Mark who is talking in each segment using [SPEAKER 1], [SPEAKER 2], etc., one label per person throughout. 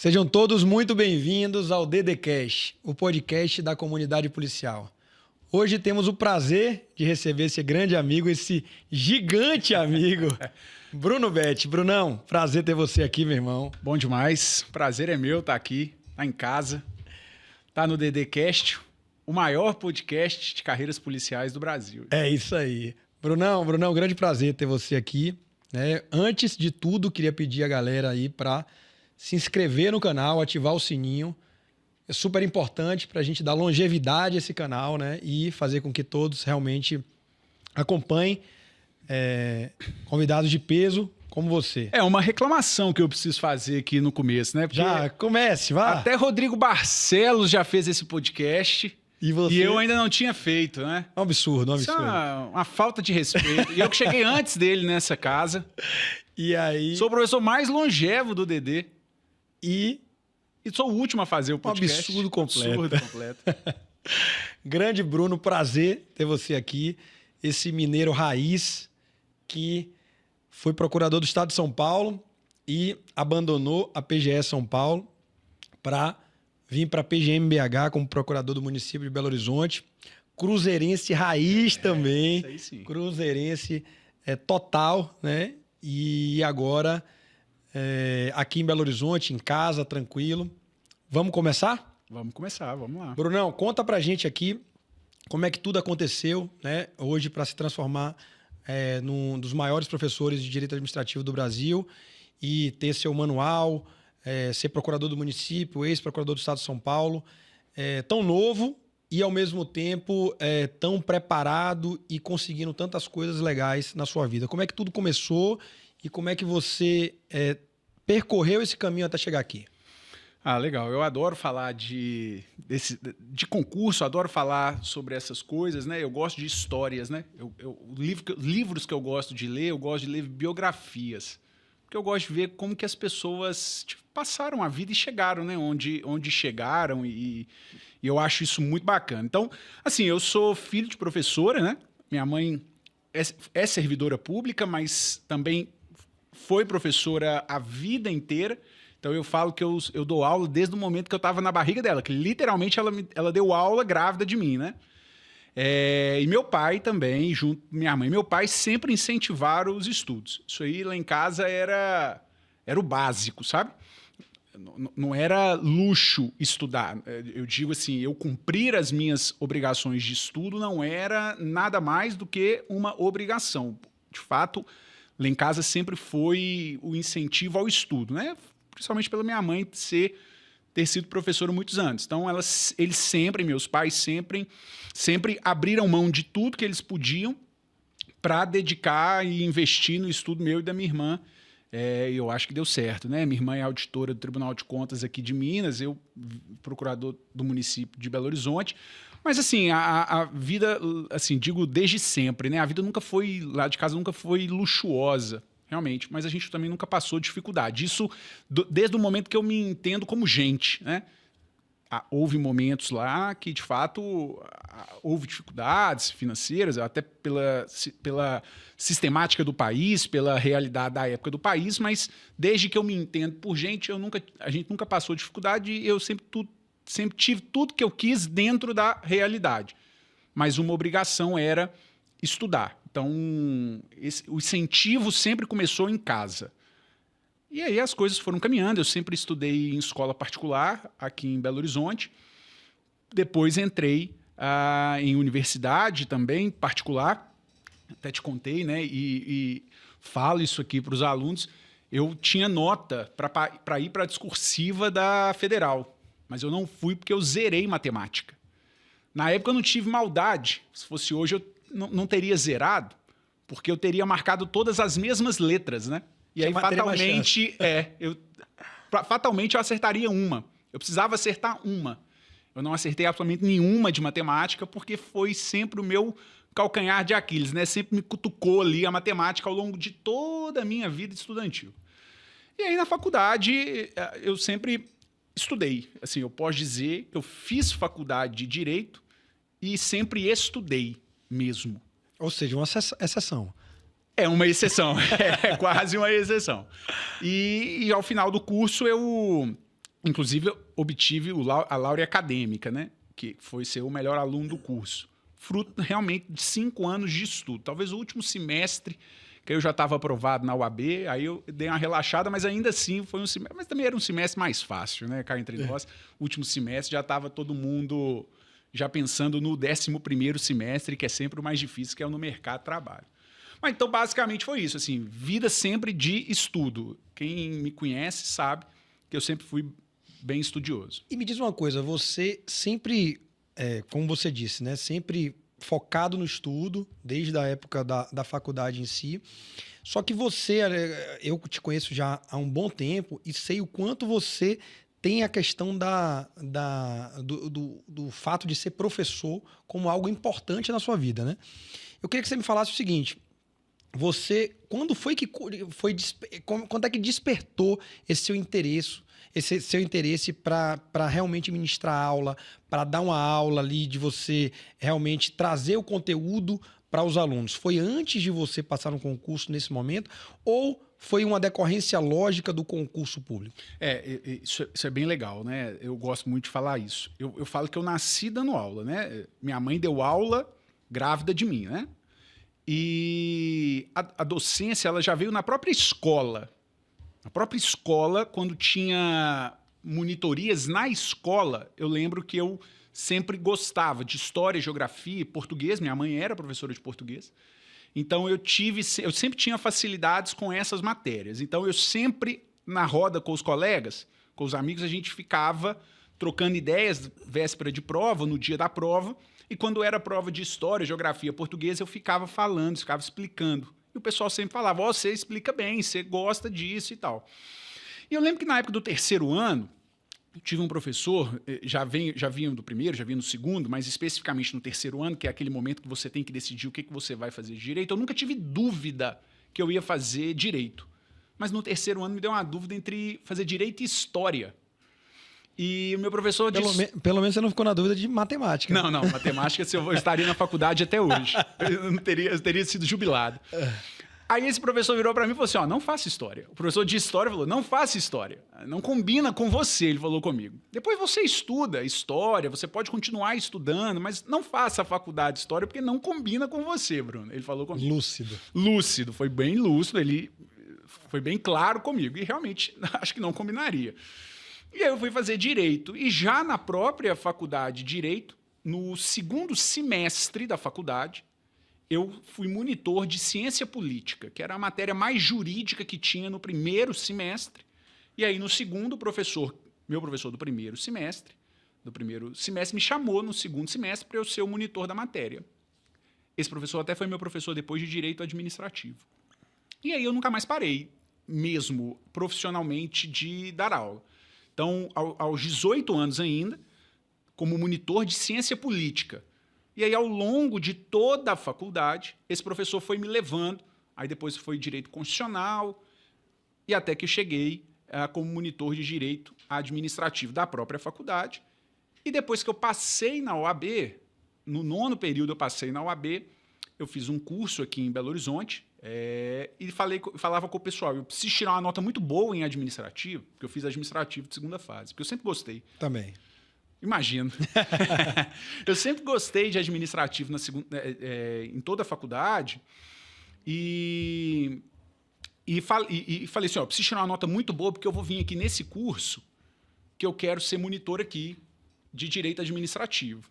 [SPEAKER 1] Sejam todos muito bem-vindos ao DDCast, o podcast da comunidade policial. Hoje temos o prazer de receber esse grande amigo, esse gigante amigo, Bruno Betti. Brunão, prazer ter você aqui, meu irmão.
[SPEAKER 2] Bom demais, prazer é meu estar aqui, estar em casa, estar no DDCast, o maior podcast de carreiras policiais do Brasil.
[SPEAKER 1] É isso aí. Brunão, grande prazer ter você aqui. Antes de tudo, queria pedir a galera aí para se inscrever no canal, ativar o sininho. É super importante para a gente dar longevidade a esse canal, né? E fazer com que todos realmente acompanhem convidados de peso como você.
[SPEAKER 2] É uma reclamação que eu preciso fazer aqui no começo, né? Porque
[SPEAKER 1] Já comece, vá.
[SPEAKER 2] até Rodrigo Barcelos já fez esse podcast
[SPEAKER 1] E você?
[SPEAKER 2] e eu ainda não tinha feito, né?
[SPEAKER 1] Um absurdo, um
[SPEAKER 2] Isso é
[SPEAKER 1] absurdo.
[SPEAKER 2] uma falta de respeito. E eu que cheguei antes dele nessa casa.
[SPEAKER 1] E aí...
[SPEAKER 2] Sou o professor mais longevo do DD.
[SPEAKER 1] E
[SPEAKER 2] sou o último a fazer o podcast.
[SPEAKER 1] absurdo completo.
[SPEAKER 2] Absurdo completo.
[SPEAKER 1] Grande Bruno, prazer ter você aqui. Esse mineiro raiz que foi procurador do Estado de São Paulo e abandonou a PGE São Paulo para vir para a PGM-BH como procurador do município de Belo Horizonte. Cruzeirense raiz também.
[SPEAKER 2] Isso aí sim.
[SPEAKER 1] Cruzeirense total, né? E agora aqui em Belo Horizonte, em casa, tranquilo. Vamos começar?
[SPEAKER 2] Vamos começar, vamos lá.
[SPEAKER 1] Brunão, conta pra gente aqui como é que tudo aconteceu, né, hoje para se transformar num dos maiores professores de Direito Administrativo do Brasil e ter seu manual, ser procurador do município, ex-procurador do Estado de São Paulo, tão novo e, ao mesmo tempo, tão preparado e conseguindo tantas coisas legais na sua vida. Como é que tudo começou e como é que você percorreu esse caminho até chegar aqui?
[SPEAKER 2] Ah, legal. Eu adoro falar de concurso, adoro falar sobre essas coisas, né? Eu gosto de histórias, né? Livros que eu gosto de ler, eu gosto de ler biografias. Porque eu gosto de ver como que as pessoas passaram a vida e chegaram, né? Onde chegaram e eu acho isso muito bacana. Então, assim, eu sou filho de professora, né? Minha mãe é servidora pública, mas também foi professora a vida inteira. Então eu falo que eu dou aula desde o momento que eu estava na barriga dela, que literalmente ela deu aula grávida de mim, né? E meu pai também, junto com minha mãe, meu pai sempre incentivaram os estudos. Isso aí lá em casa era o básico, sabe? Não era luxo estudar. Eu digo assim, eu cumprir as minhas obrigações de estudo não era nada mais do que uma obrigação. De fato, lá em casa sempre foi o incentivo ao estudo, né? Principalmente pela minha mãe ter sido professora muitos anos. Então, eles sempre, meus pais sempre abriram mão de tudo que eles podiam para dedicar e investir no estudo meu e da minha irmã. Eu acho que deu certo, né? Minha irmã é auditora do Tribunal de Contas aqui de Minas, eu procurador do município de Belo Horizonte. Mas, assim, a vida, assim, digo desde sempre, né? A vida nunca foi, lá de casa, nunca foi luxuosa. Realmente, mas a gente também nunca passou dificuldade. Isso desde o momento que eu me entendo como gente, né? Houve momentos lá que, de fato, houve dificuldades financeiras, até pela sistemática do país, pela realidade da época do país, mas desde que eu me entendo por gente, a gente nunca passou dificuldade e eu sempre tive tudo que eu quis dentro da realidade. Mas uma obrigação era estudar. Então, o incentivo sempre começou em casa. E aí as coisas foram caminhando. Eu sempre estudei em escola particular, aqui em Belo Horizonte. Depois entrei em universidade também, particular. Até te contei, né? E falo isso aqui para os alunos. Eu tinha nota para ir para a discursiva da Federal, mas eu não fui porque eu zerei matemática. Na época eu não tive maldade. Se fosse hoje, eu não teria zerado, porque eu teria marcado todas as mesmas letras, né? E aí, fatalmente, eu acertaria uma. Eu precisava acertar uma. Eu não acertei absolutamente nenhuma de matemática, porque foi sempre o meu calcanhar de Aquiles, né? Sempre me cutucou ali a matemática ao longo de toda a minha vida estudantil. E aí, na faculdade, eu sempre estudei. Assim, eu posso dizer que eu fiz faculdade de Direito e sempre estudei mesmo.
[SPEAKER 1] Ou seja, uma exceção.
[SPEAKER 2] É uma exceção, é quase uma exceção. E ao final do curso Inclusive, eu obtive a laurea acadêmica, né? Que foi ser o melhor aluno do curso. Fruto realmente de 5 anos de estudo. Talvez o último semestre, que eu já estava aprovado na UAB, aí eu dei uma relaxada, mas ainda assim foi um semestre. Mas também era um semestre mais fácil, né? Cá entre nós. O último semestre já estava todo mundo já pensando no 11º semestre, que é sempre o mais difícil, que é o no mercado de trabalho. Mas então, basicamente, foi isso. Assim, vida sempre de estudo. Quem me conhece sabe que eu sempre fui bem estudioso.
[SPEAKER 1] E me diz uma coisa, você sempre, como você disse, né, sempre focado no estudo, desde a época da faculdade em si, só que você, eu te conheço já há um bom tempo e sei o quanto você tem a questão do fato de ser professor como algo importante na sua vida, né? Eu queria que você me falasse o seguinte, quando foi que quando é que despertou esse seu interesse para realmente ministrar aula, para dar uma aula ali, de você realmente trazer o conteúdo para os alunos? Foi antes de você passar no concurso nesse momento ou foi uma decorrência lógica do concurso público?
[SPEAKER 2] Isso é bem legal, né? Eu gosto muito de falar isso. Eu falo que eu nasci dando aula, né? Minha mãe deu aula grávida de mim, né? E a docência ela já veio na própria escola. Na própria escola, quando tinha monitorias na escola, eu lembro que eu sempre gostava de história, geografia e português. Minha mãe era professora de português. Então, eu sempre tinha facilidades com essas matérias. Então, eu sempre, na roda com os colegas, com os amigos, a gente ficava trocando ideias véspera de prova, no dia da prova. E quando era prova de história, geografia, português, eu ficava falando, ficava explicando. E o pessoal sempre falava, você explica bem, você gosta disso e tal. E eu lembro que na época do 3º ano, eu tive um professor, já vinha do primeiro, já vinha no segundo, mas especificamente no 3º ano, que é aquele momento que você tem que decidir o que você vai fazer de direito. Eu nunca tive dúvida que eu ia fazer direito. Mas no 3º ano me deu uma dúvida entre fazer direito e história. E o meu professor disse...
[SPEAKER 1] Pelo menos você não ficou na dúvida de matemática.
[SPEAKER 2] Não, matemática eu estaria na faculdade até hoje. Eu teria sido jubilado. Aí esse professor virou para mim e falou assim, não faça história. O professor de história falou, não faça história. Não combina com você, ele falou comigo. Depois você estuda história, você pode continuar estudando, mas não faça a faculdade de história porque não combina com você, Bruno. Ele falou comigo.
[SPEAKER 1] Lúcido.
[SPEAKER 2] Lúcido, foi bem lúcido, ele foi bem claro comigo. E realmente, acho que não combinaria. E aí eu fui fazer Direito. E já na própria faculdade de Direito, no 2º semestre da faculdade, eu fui monitor de Ciência Política, que era a matéria mais jurídica que tinha no 1º semestre. E aí no 2º, meu professor do 1º semestre, me chamou no 2º semestre para eu ser o monitor da matéria. Esse professor até foi meu professor depois de Direito Administrativo. E aí eu nunca mais parei, mesmo profissionalmente, de dar aula. Então, aos 18 anos ainda, como monitor de Ciência Política. E aí, ao longo de toda a faculdade, esse professor foi me levando, aí depois foi Direito Constitucional, e até que eu cheguei como monitor de Direito Administrativo da própria faculdade. E depois que eu passei na OAB, no 9º período eu passei na OAB, eu fiz um curso aqui em Belo Horizonte, e falava com o pessoal, eu preciso tirar uma nota muito boa em administrativo, porque eu fiz administrativo de 2ª fase, porque eu sempre gostei.
[SPEAKER 1] Também.
[SPEAKER 2] Imagino. Eu sempre gostei de administrativo em toda a faculdade e falei assim, eu preciso tirar uma nota muito boa porque eu vou vir aqui nesse curso que eu quero ser monitor aqui de Direito Administrativo.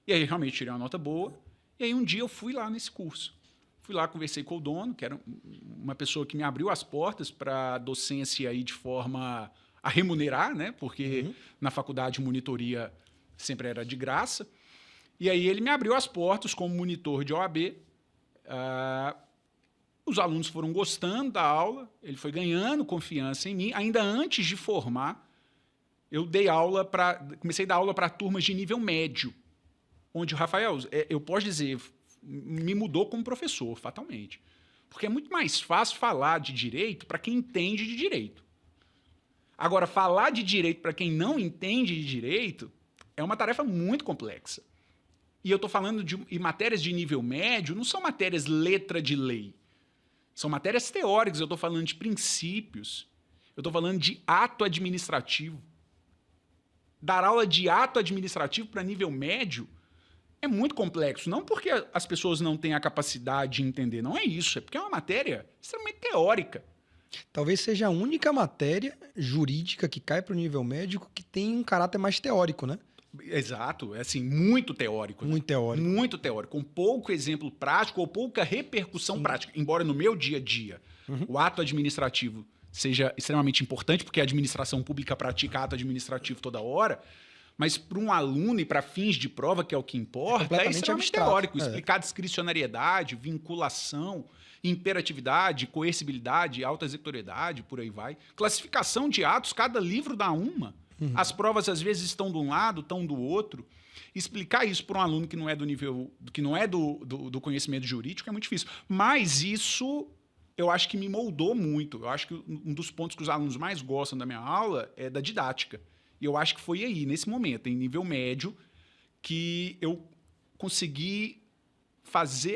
[SPEAKER 2] E aí realmente tirei uma nota boa e aí um dia eu fui lá nesse curso. Fui lá, conversei com o dono, que era uma pessoa que me abriu as portas para a docência aí de forma a remunerar, né? Porque na faculdade monitoria sempre era de graça. E aí ele me abriu as portas como monitor de OAB. Os alunos foram gostando da aula, ele foi ganhando confiança em mim. Ainda antes de formar, eu comecei a dar aula para turmas de nível médio, onde o Rafael, eu posso dizer, me mudou como professor, fatalmente. Porque é muito mais fácil falar de direito para quem entende de direito. Agora, falar de direito para quem não entende de direito é uma tarefa muito complexa. E eu estou falando de matérias de nível médio, não são matérias letra de lei. São matérias teóricas, eu estou falando de princípios, eu estou falando de ato administrativo. dar aula de ato administrativo para nível médio é muito complexo. Não porque as pessoas não têm a capacidade de entender, não é isso. É porque é uma matéria extremamente teórica.
[SPEAKER 1] Talvez seja a única matéria jurídica que cai para o nível médico que tem um caráter mais teórico, né?
[SPEAKER 2] Exato, é assim, muito teórico.
[SPEAKER 1] Muito teórico.
[SPEAKER 2] Muito teórico, com pouco exemplo prático ou pouca repercussão prática. Embora no meu dia a dia o ato administrativo seja extremamente importante, porque a administração pública pratica ato administrativo toda hora, mas para um aluno e para fins de prova, que é o que importa, é extremamente
[SPEAKER 1] abstrato.
[SPEAKER 2] teórico. Explicar discricionariedade, vinculação, imperatividade, coercibilidade, autoexecutoriedade, por aí vai. Classificação de atos, cada livro dá uma. As provas, às vezes, estão de um lado, estão do outro. Explicar isso para um aluno que não é do nível, que não é do conhecimento jurídico é muito difícil. Mas isso, eu acho que me moldou muito. Eu acho que um dos pontos que os alunos mais gostam da minha aula é da didática. E eu acho que foi aí, nesse momento, em nível médio, que eu consegui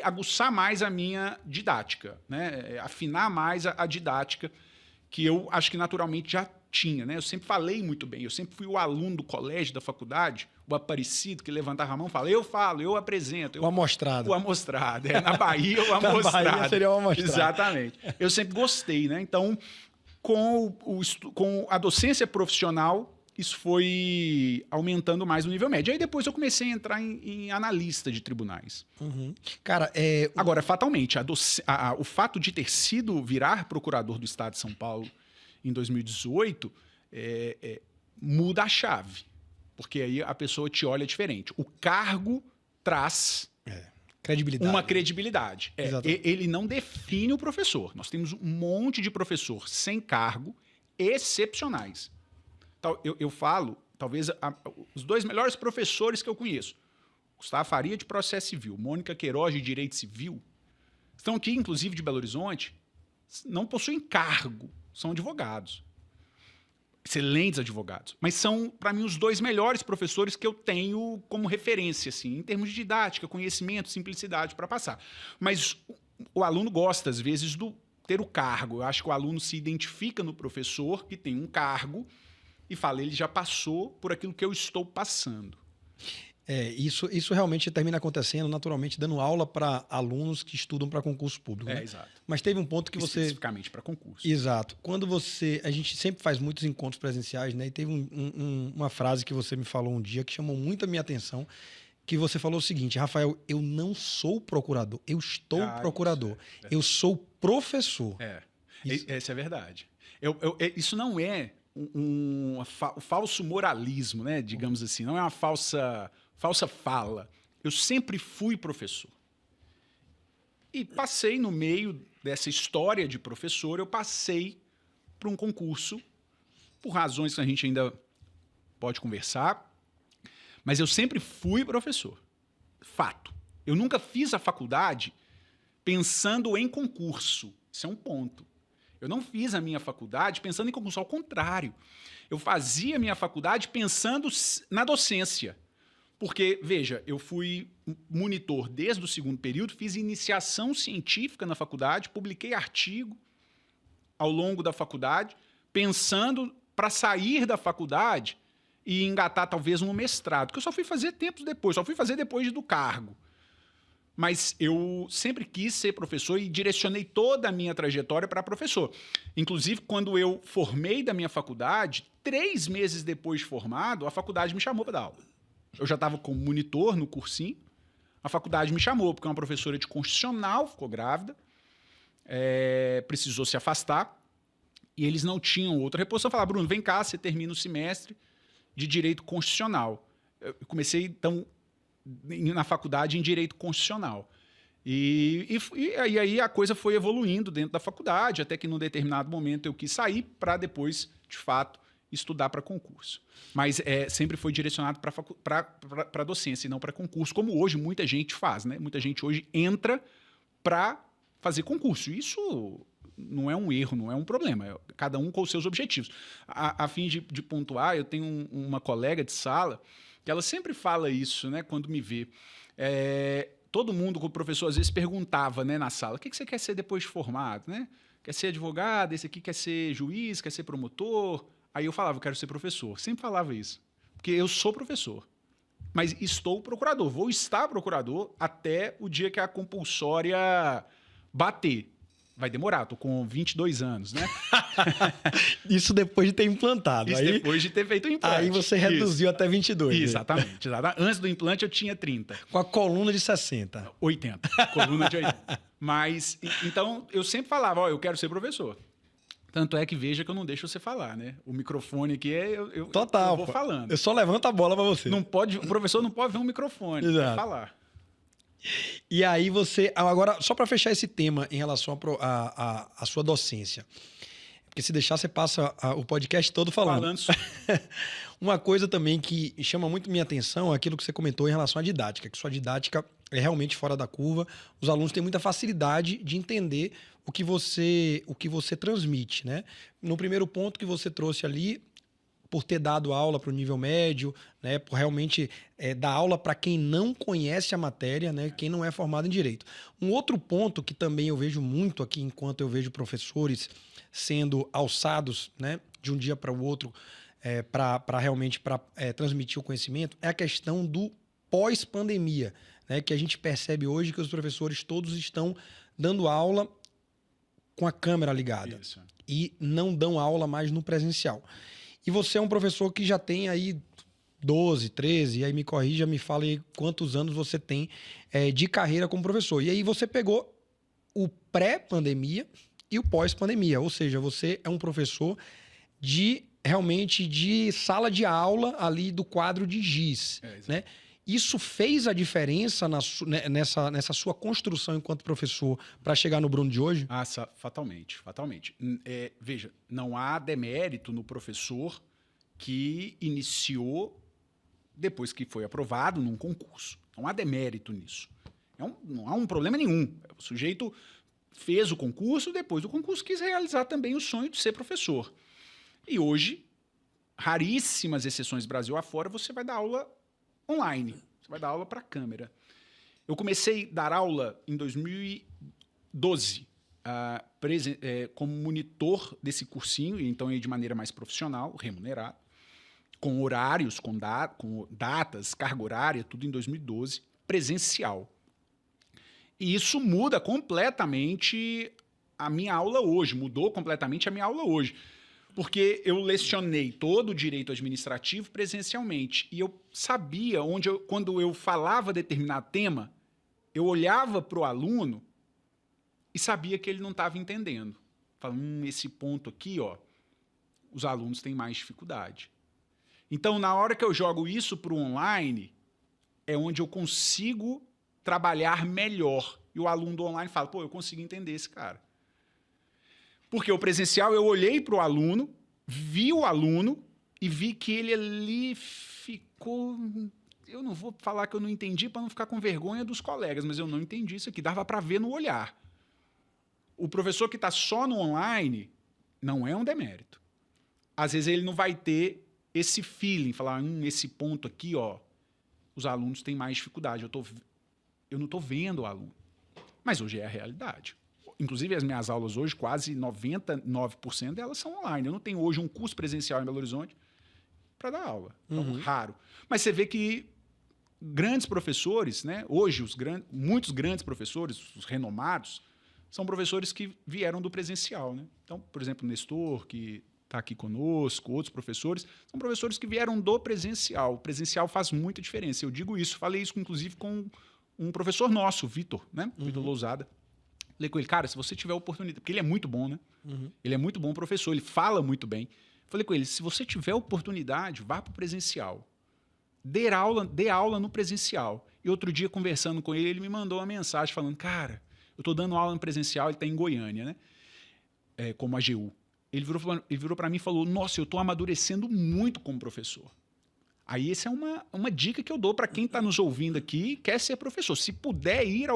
[SPEAKER 2] aguçar mais a minha didática, né? Afinar mais a didática, que eu acho que naturalmente já tinha, né? Eu sempre falei muito bem, eu sempre fui o aluno do colégio, da faculdade, o aparecido que levantava a mão e falava, eu falo, eu apresento.
[SPEAKER 1] O amostrado.
[SPEAKER 2] O amostrado, na Bahia o amostrado.
[SPEAKER 1] Na Bahia seria o amostrado.
[SPEAKER 2] Exatamente. Eu sempre gostei, né? Então, com a docência profissional, isso foi aumentando mais no nível médio. Aí depois eu comecei a entrar em analista de tribunais.
[SPEAKER 1] Cara,
[SPEAKER 2] Agora, fatalmente, o fato de ter sido virar procurador do Estado de São Paulo em 2018 muda a chave. Porque aí a pessoa te olha diferente. O cargo traz
[SPEAKER 1] credibilidade.
[SPEAKER 2] uma credibilidade. Ele não define o professor. Nós temos um monte de professor sem cargo excepcionais. Eu falo, talvez, os dois melhores professores que eu conheço. Gustavo Faria, de Processo Civil, Mônica Queiroz, de Direito Civil, estão aqui, inclusive, de Belo Horizonte, não possuem cargo, são advogados. Excelentes advogados. Mas são, para mim, os dois melhores professores que eu tenho como referência, assim, em termos de didática, conhecimento, simplicidade para passar. Mas o aluno gosta, às vezes, de ter o cargo. Eu acho que o aluno se identifica no professor que tem um cargo e fala, ele já passou por aquilo que eu estou passando.
[SPEAKER 1] Isso realmente termina acontecendo, naturalmente, dando aula para alunos que estudam para concurso público. Né?
[SPEAKER 2] Exato.
[SPEAKER 1] Mas teve um ponto que você...
[SPEAKER 2] Especificamente para concurso.
[SPEAKER 1] Exato. Quando a gente sempre faz muitos encontros presenciais, né? E teve uma frase que você me falou um dia que chamou muito a minha atenção, que você falou o seguinte, Rafael, eu não sou procurador, eu estou procurador. Eu sou professor.
[SPEAKER 2] Essa é verdade. Isso não é um falso moralismo, né? Digamos assim, não é uma falsa fala. Eu sempre fui professor. E passei no meio dessa história de professor, eu passei para um concurso, por razões que a gente ainda pode conversar, mas eu sempre fui professor. Fato. Eu nunca fiz a faculdade pensando em concurso. Isso é um ponto. Eu não fiz a minha faculdade pensando em concurso, ao contrário. Eu fazia a minha faculdade pensando na docência. Porque, veja, eu fui monitor desde o segundo período, fiz iniciação científica na faculdade, publiquei artigo ao longo da faculdade, pensando para sair da faculdade e engatar talvez um mestrado, que eu só fui fazer tempos depois, só fui fazer depois do cargo. Mas eu sempre quis ser professor e direcionei toda a minha trajetória para professor. Inclusive, quando eu formei da minha faculdade, 3 meses depois de formado, a faculdade me chamou para dar aula. Eu já estava como monitor no cursinho, a faculdade me chamou, porque uma professora de constitucional ficou grávida, precisou se afastar, e eles não tinham outra reposição. Falaram, Bruno, vem cá, você termina o semestre de Direito Constitucional. Eu comecei, então, na faculdade em Direito Constitucional. E aí a coisa foi evoluindo dentro da faculdade, até que num determinado momento eu quis sair para depois, de fato, estudar para concurso. Mas sempre foi direcionado para docência e não para concurso, como hoje muita gente faz, né? Muita gente hoje entra para fazer concurso. Isso não é um erro, não é um problema. Cada um com os seus objetivos. A fim de pontuar, eu tenho uma colega de sala que ela sempre fala isso, né, quando me vê. Todo mundo, o professor, às vezes perguntava, né, na sala, o que você quer ser depois de formado? Né? Quer ser advogado? Esse aqui quer ser juiz? Quer ser promotor? Aí eu falava, eu quero ser professor. Sempre falava isso. Porque eu sou professor, mas estou procurador. Vou estar procurador até o dia que a compulsória bater. Vai demorar, tô com 22 anos, né?
[SPEAKER 1] Isso depois de ter implantado.
[SPEAKER 2] Isso
[SPEAKER 1] aí,
[SPEAKER 2] depois de ter feito o implante.
[SPEAKER 1] Aí você reduziu até 22. né?
[SPEAKER 2] Exatamente. Antes do implante eu tinha 30.
[SPEAKER 1] Com a coluna de 60.
[SPEAKER 2] 80. Coluna de 80. Mas, então, eu sempre falava, eu quero ser professor. Tanto é que veja que eu não deixo você falar, né? O microfone aqui
[SPEAKER 1] Total,
[SPEAKER 2] eu vou falando.
[SPEAKER 1] Eu só levanto a bola para você.
[SPEAKER 2] Não pode, o professor não pode ver um microfone para falar.
[SPEAKER 1] E aí você... Agora, só para fechar esse tema em relação à sua docência. Porque se deixar, você passa o podcast todo falando. Uma coisa também que chama muito minha atenção é aquilo que você comentou em relação à didática, que sua didática é realmente fora da curva. Os alunos têm muita facilidade de entender o que você transmite, né? No primeiro ponto que você trouxe ali, por ter dado aula para o nível médio, né, por realmente dar aula para quem não conhece a matéria, né, quem não é formado em direito. Um outro ponto que também eu vejo muito aqui, enquanto eu vejo professores sendo alçados, né, de um dia para o outro, para realmente transmitir o conhecimento, é a questão do pós-pandemia, né, que a gente percebe hoje que os professores todos estão dando aula com a câmera ligada. Isso. E não dão aula mais no presencial. E você é um professor que já tem aí 12, 13, aí me corrija, me fala aí quantos anos você tem de carreira como professor. E aí você pegou o pré-pandemia e o pós-pandemia, ou seja, você é um professor realmente de sala de aula ali do quadro de giz, né? Isso fez a diferença nessa sua construção enquanto professor para chegar no Bruno de hoje?
[SPEAKER 2] Fatalmente, fatalmente. Veja, não há demérito no professor que iniciou depois que foi aprovado num concurso. Não há demérito nisso. Não há um problema nenhum. O sujeito fez o concurso, depois do concurso quis realizar também o sonho de ser professor. E hoje, raríssimas exceções Brasil afora, você vai dar aula online. Você vai dar aula para a câmera. Eu comecei a dar aula em 2012 como monitor desse cursinho, então de maneira mais profissional, remunerado, com horários, com datas, carga horária, tudo em 2012, presencial. E isso muda completamente a minha aula hoje, mudou completamente a minha aula hoje. Porque eu lecionei todo o direito administrativo presencialmente. E eu sabia quando eu falava determinado tema, eu olhava para o aluno e sabia que ele não estava entendendo. Falando, esse ponto aqui, os alunos têm mais dificuldade. Então, na hora que eu jogo isso para o online, é onde eu consigo trabalhar melhor. E o aluno do online fala, eu consigo entender esse cara. Porque o presencial, eu olhei para o aluno, vi o aluno e vi que ele ali ficou... Eu não vou falar que eu não entendi para não ficar com vergonha dos colegas, mas eu não entendi isso aqui. Dava para ver no olhar. O professor que está só no online não é um demérito. Às vezes ele não vai ter esse feeling, falar, esse ponto aqui, os alunos têm mais dificuldade. Eu não estou vendo o aluno. Mas hoje é a realidade. Inclusive, as minhas aulas hoje, quase 99% delas são online. Eu não tenho hoje um curso presencial em Belo Horizonte para dar aula. Então, raro. Mas você vê que grandes professores, né? Hoje, muitos grandes professores, os renomados, são professores que vieram do presencial. Né? Então, por exemplo, o Nestor, que está aqui conosco, outros professores, são professores que vieram do presencial. O presencial faz muita diferença. Eu digo isso, falei isso, inclusive, com um professor nosso, Vitor, né? Vitor Lousada. Falei com ele, cara, se você tiver oportunidade... Porque ele é muito bom, né? Ele é muito bom professor, ele fala muito bem. Falei com ele, se você tiver oportunidade, vá para o presencial. Dê aula no presencial. E outro dia, conversando com ele, ele me mandou uma mensagem falando, cara, eu estou dando aula no presencial, ele está em Goiânia, né? Como AGU. Ele virou para mim e falou, nossa, eu estou amadurecendo muito como professor. Aí essa é uma dica que eu dou para quem está nos ouvindo aqui e quer ser professor. Se puder ir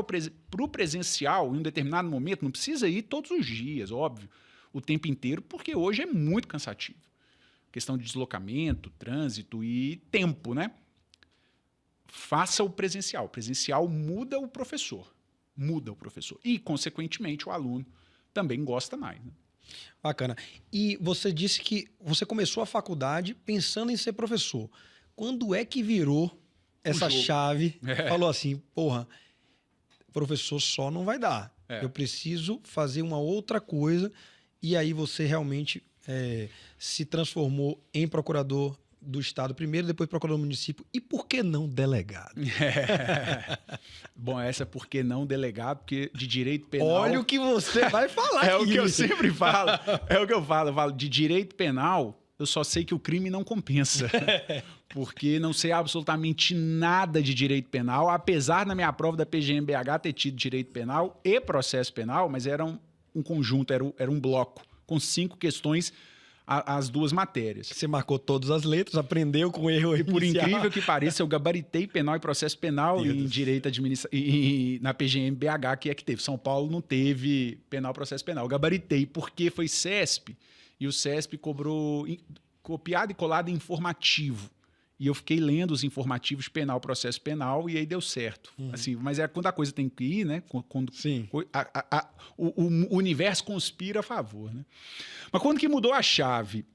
[SPEAKER 2] para o presencial em um determinado momento, não precisa ir todos os dias, óbvio, o tempo inteiro, porque hoje é muito cansativo. Questão de deslocamento, trânsito e tempo, né? Faça o presencial. O presencial muda o professor. E, consequentemente, o aluno também gosta mais, né?
[SPEAKER 1] Bacana. E você disse que você começou a faculdade pensando em ser professor. Quando é que virou essa
[SPEAKER 2] jogo.
[SPEAKER 1] chave? Falou assim, porra, professor só não vai dar. Eu preciso fazer uma outra coisa. E aí você realmente se transformou em procurador do Estado primeiro, depois procurador do município. E por que não delegado?
[SPEAKER 2] Bom, essa por que não delegado? Porque de direito penal...
[SPEAKER 1] Olha o que você vai falar
[SPEAKER 2] É
[SPEAKER 1] aqui.
[SPEAKER 2] o que eu sempre falo. É o que eu falo. De direito penal, eu só sei que o crime não compensa. Porque não sei absolutamente nada de direito penal, apesar na minha prova da PGM-BH ter tido direito penal e processo penal, mas era um conjunto, era um bloco, com 5 questões, as 2 matérias.
[SPEAKER 1] Você marcou todas as letras, aprendeu com erro
[SPEAKER 2] E por
[SPEAKER 1] inicial.
[SPEAKER 2] incrível que pareça, eu gabaritei penal e processo penal em direito administrativo na PGM-BH, que teve. São Paulo não teve penal e processo penal. Eu gabaritei porque foi CESP, e o CESP cobrou copiado e colado informativo. E eu fiquei lendo os informativos penal, processo penal, e aí deu certo. Assim, mas quando a coisa tem que ir, né? Quando
[SPEAKER 1] Sim.
[SPEAKER 2] o universo conspira a favor, né? Mas quando que mudou a chave?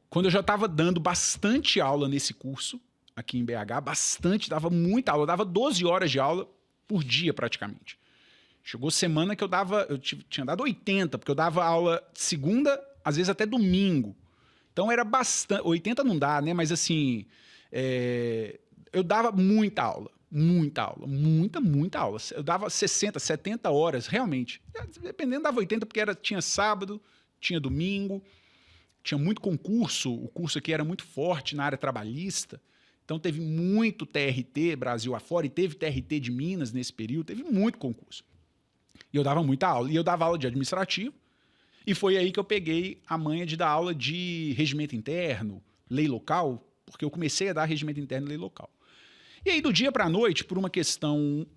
[SPEAKER 2] Quando eu já estava dando bastante aula nesse curso, aqui em BH, dava muita aula, eu dava 12 horas de aula por dia praticamente. Chegou semana que eu tinha dado 80, porque eu dava aula segunda, às vezes até domingo. Então era bastante, 80 não dá, né? Mas assim, eu dava muita aula, muita aula. Eu dava 60, 70 horas, realmente. Dependendo, dava 80, porque tinha sábado, tinha domingo, tinha muito concurso, o curso aqui era muito forte na área trabalhista, então teve muito TRT Brasil afora, e teve TRT de Minas nesse período, teve muito concurso. E eu dava muita aula, e eu dava aula de administrativo, e foi aí que eu peguei a manha de dar aula de regimento interno, lei local, porque eu comecei a dar regimento interno e lei local. E aí, do dia para a noite, por uma questão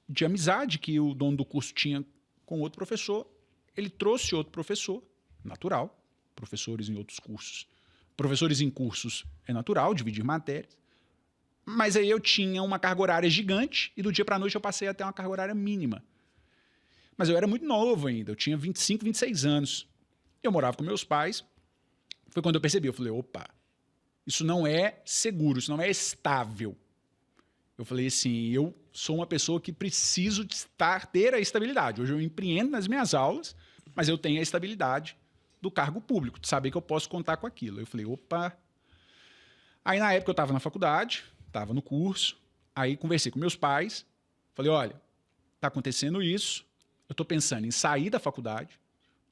[SPEAKER 2] de amizade que o dono do curso tinha com outro professor, ele trouxe outro professor, natural, professores em outros cursos. Professores em cursos é natural, dividir matérias. Mas aí eu tinha uma carga horária gigante e do dia para a noite eu passei a ter uma carga horária mínima. Mas eu era muito novo ainda, eu tinha 25, 26 anos. Eu morava com meus pais. Foi quando eu percebi, eu falei, opa, isso não é seguro, isso não é estável. Eu falei assim, eu sou uma pessoa que preciso ter a estabilidade. Hoje eu empreendo nas minhas aulas, mas eu tenho a estabilidade do cargo público, de saber que eu posso contar com aquilo. Eu falei, opa. Aí na época eu estava na faculdade, estava no curso, aí conversei com meus pais, falei, olha, está acontecendo isso, eu estou pensando em sair da faculdade,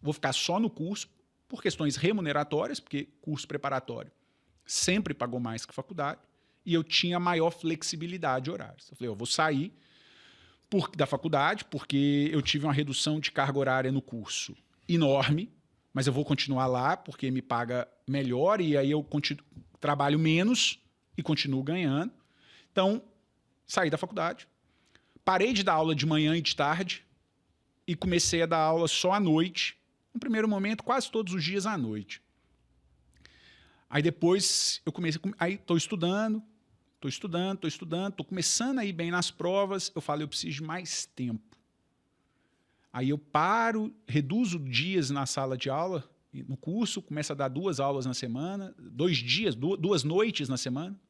[SPEAKER 2] vou ficar só no curso, por questões remuneratórias, porque curso preparatório sempre pagou mais que faculdade, e eu tinha maior flexibilidade horária. Eu falei, eu vou sair da faculdade, porque eu tive uma redução de carga horária no curso enorme, mas eu vou continuar lá, porque me paga melhor, e aí eu trabalho menos e continuo ganhando. Então, saí da faculdade, parei de dar aula de manhã e de tarde, e comecei a dar aula só à noite. No primeiro momento, quase todos os dias à noite. Aí depois eu comecei, aí estou estudando, estou começando a ir bem nas provas, eu falo, eu preciso de mais tempo. Aí eu paro, reduzo dias na sala de aula, no curso, começo a dar 2 aulas na semana, 2 dias, 2 noites na semana,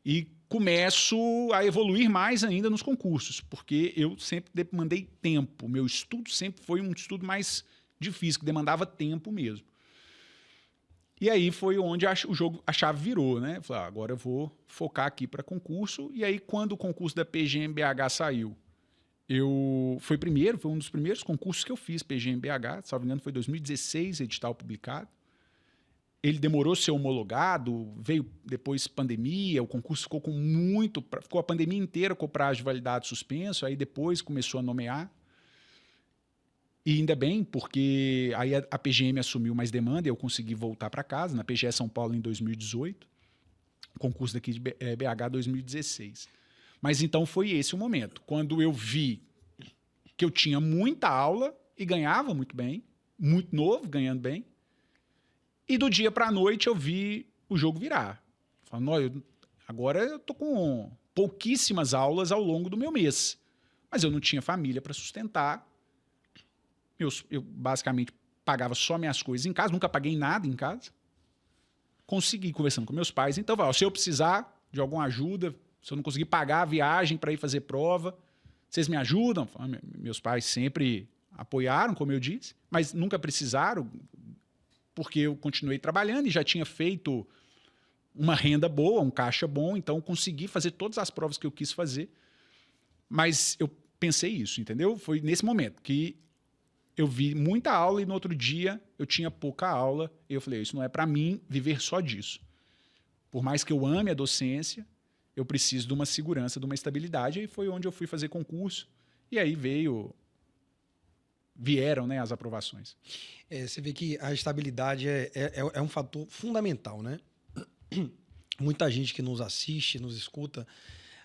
[SPEAKER 2] e começo a evoluir mais ainda nos concursos, porque eu sempre demandei tempo, meu estudo sempre foi um estudo mais difícil, que demandava tempo mesmo. E aí foi onde a chave virou, né? Eu falei, agora eu vou focar aqui para concurso. E aí, quando o concurso da PGM-BH saiu, foi um dos primeiros concursos que eu fiz, PGM-BH, se não me engano, foi 2016, edital publicado. Ele demorou a ser homologado, veio depois pandemia, o concurso ficou a pandemia inteira com o prazo de validade suspenso, aí depois começou a nomear. E ainda bem, porque aí a PGM assumiu mais demanda e eu consegui voltar para casa, na PGE São Paulo em 2018, concurso daqui de BH 2016. Mas então foi esse o momento, quando eu vi que eu tinha muita aula e ganhava muito bem, muito novo, ganhando bem, e do dia para a noite eu vi o jogo virar. Falando, agora eu estou com pouquíssimas aulas ao longo do meu mês, mas eu não tinha família para sustentar. Eu basicamente pagava só minhas coisas em casa, nunca paguei nada em casa. consegui, conversando com meus pais. Então, se eu precisar de alguma ajuda, se eu não conseguir pagar a viagem para ir fazer prova, vocês me ajudam? Meus pais sempre apoiaram, como eu disse, mas nunca precisaram, porque eu continuei trabalhando e já tinha feito uma renda boa, um caixa bom, então consegui fazer todas as provas que eu quis fazer. Mas eu pensei isso, entendeu? Foi nesse momento que eu vi muita aula e no outro dia eu tinha pouca aula e eu falei, isso não é para mim viver só disso. Por mais que eu ame a docência, eu preciso de uma segurança, de uma estabilidade, e foi onde eu fui fazer concurso, e aí vieram, né, as aprovações.
[SPEAKER 1] Você vê que a estabilidade é um fator fundamental, né? Muita gente que nos assiste, nos escuta,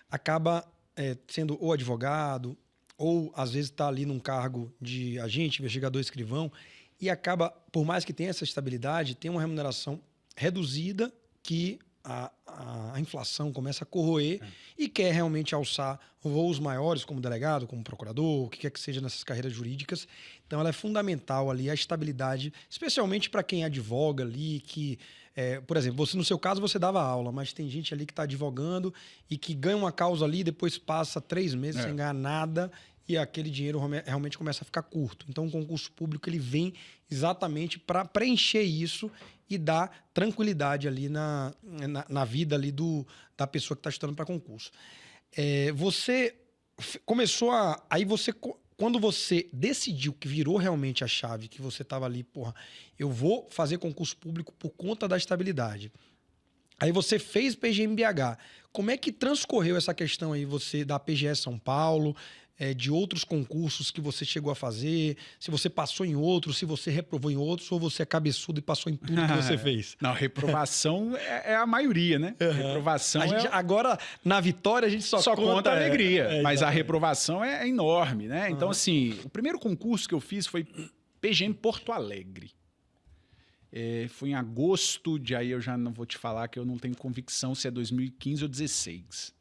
[SPEAKER 1] acaba sendo ou advogado, ou às vezes está ali num cargo de agente, investigador, escrivão, e acaba, por mais que tenha essa estabilidade, tem uma remuneração reduzida que a inflação começa a corroer e quer realmente alçar voos maiores como delegado, como procurador, o que quer que seja nessas carreiras jurídicas. Então ela é fundamental ali, a estabilidade, especialmente para quem advoga ali, que, por exemplo, você no seu caso você dava aula, mas tem gente ali que está advogando e que ganha uma causa ali, depois passa 3 meses sem ganhar nada e aquele dinheiro realmente começa a ficar curto. Então o concurso público ele vem exatamente para preencher isso e dar tranquilidade ali na vida ali da pessoa que está estudando para concurso. Você começou a... Aí você... Quando você decidiu que virou realmente a chave, que você estava ali, eu vou fazer concurso público por conta da estabilidade. Aí você fez PGMBH. Como é que transcorreu essa questão aí, você da PGE São Paulo, de outros concursos que você chegou a fazer, se você passou em outros, se você reprovou em outros, ou você é cabeçudo e passou em tudo que você fez?
[SPEAKER 2] Não, reprovação é a maioria, né? Reprovação
[SPEAKER 1] agora, na vitória, a gente só
[SPEAKER 2] conta a alegria, mas a reprovação é enorme, né? Então, assim, o primeiro concurso que eu fiz foi PGM Porto Alegre. Foi em agosto, aí eu já não vou te falar que eu não tenho convicção se é 2015 ou 2016.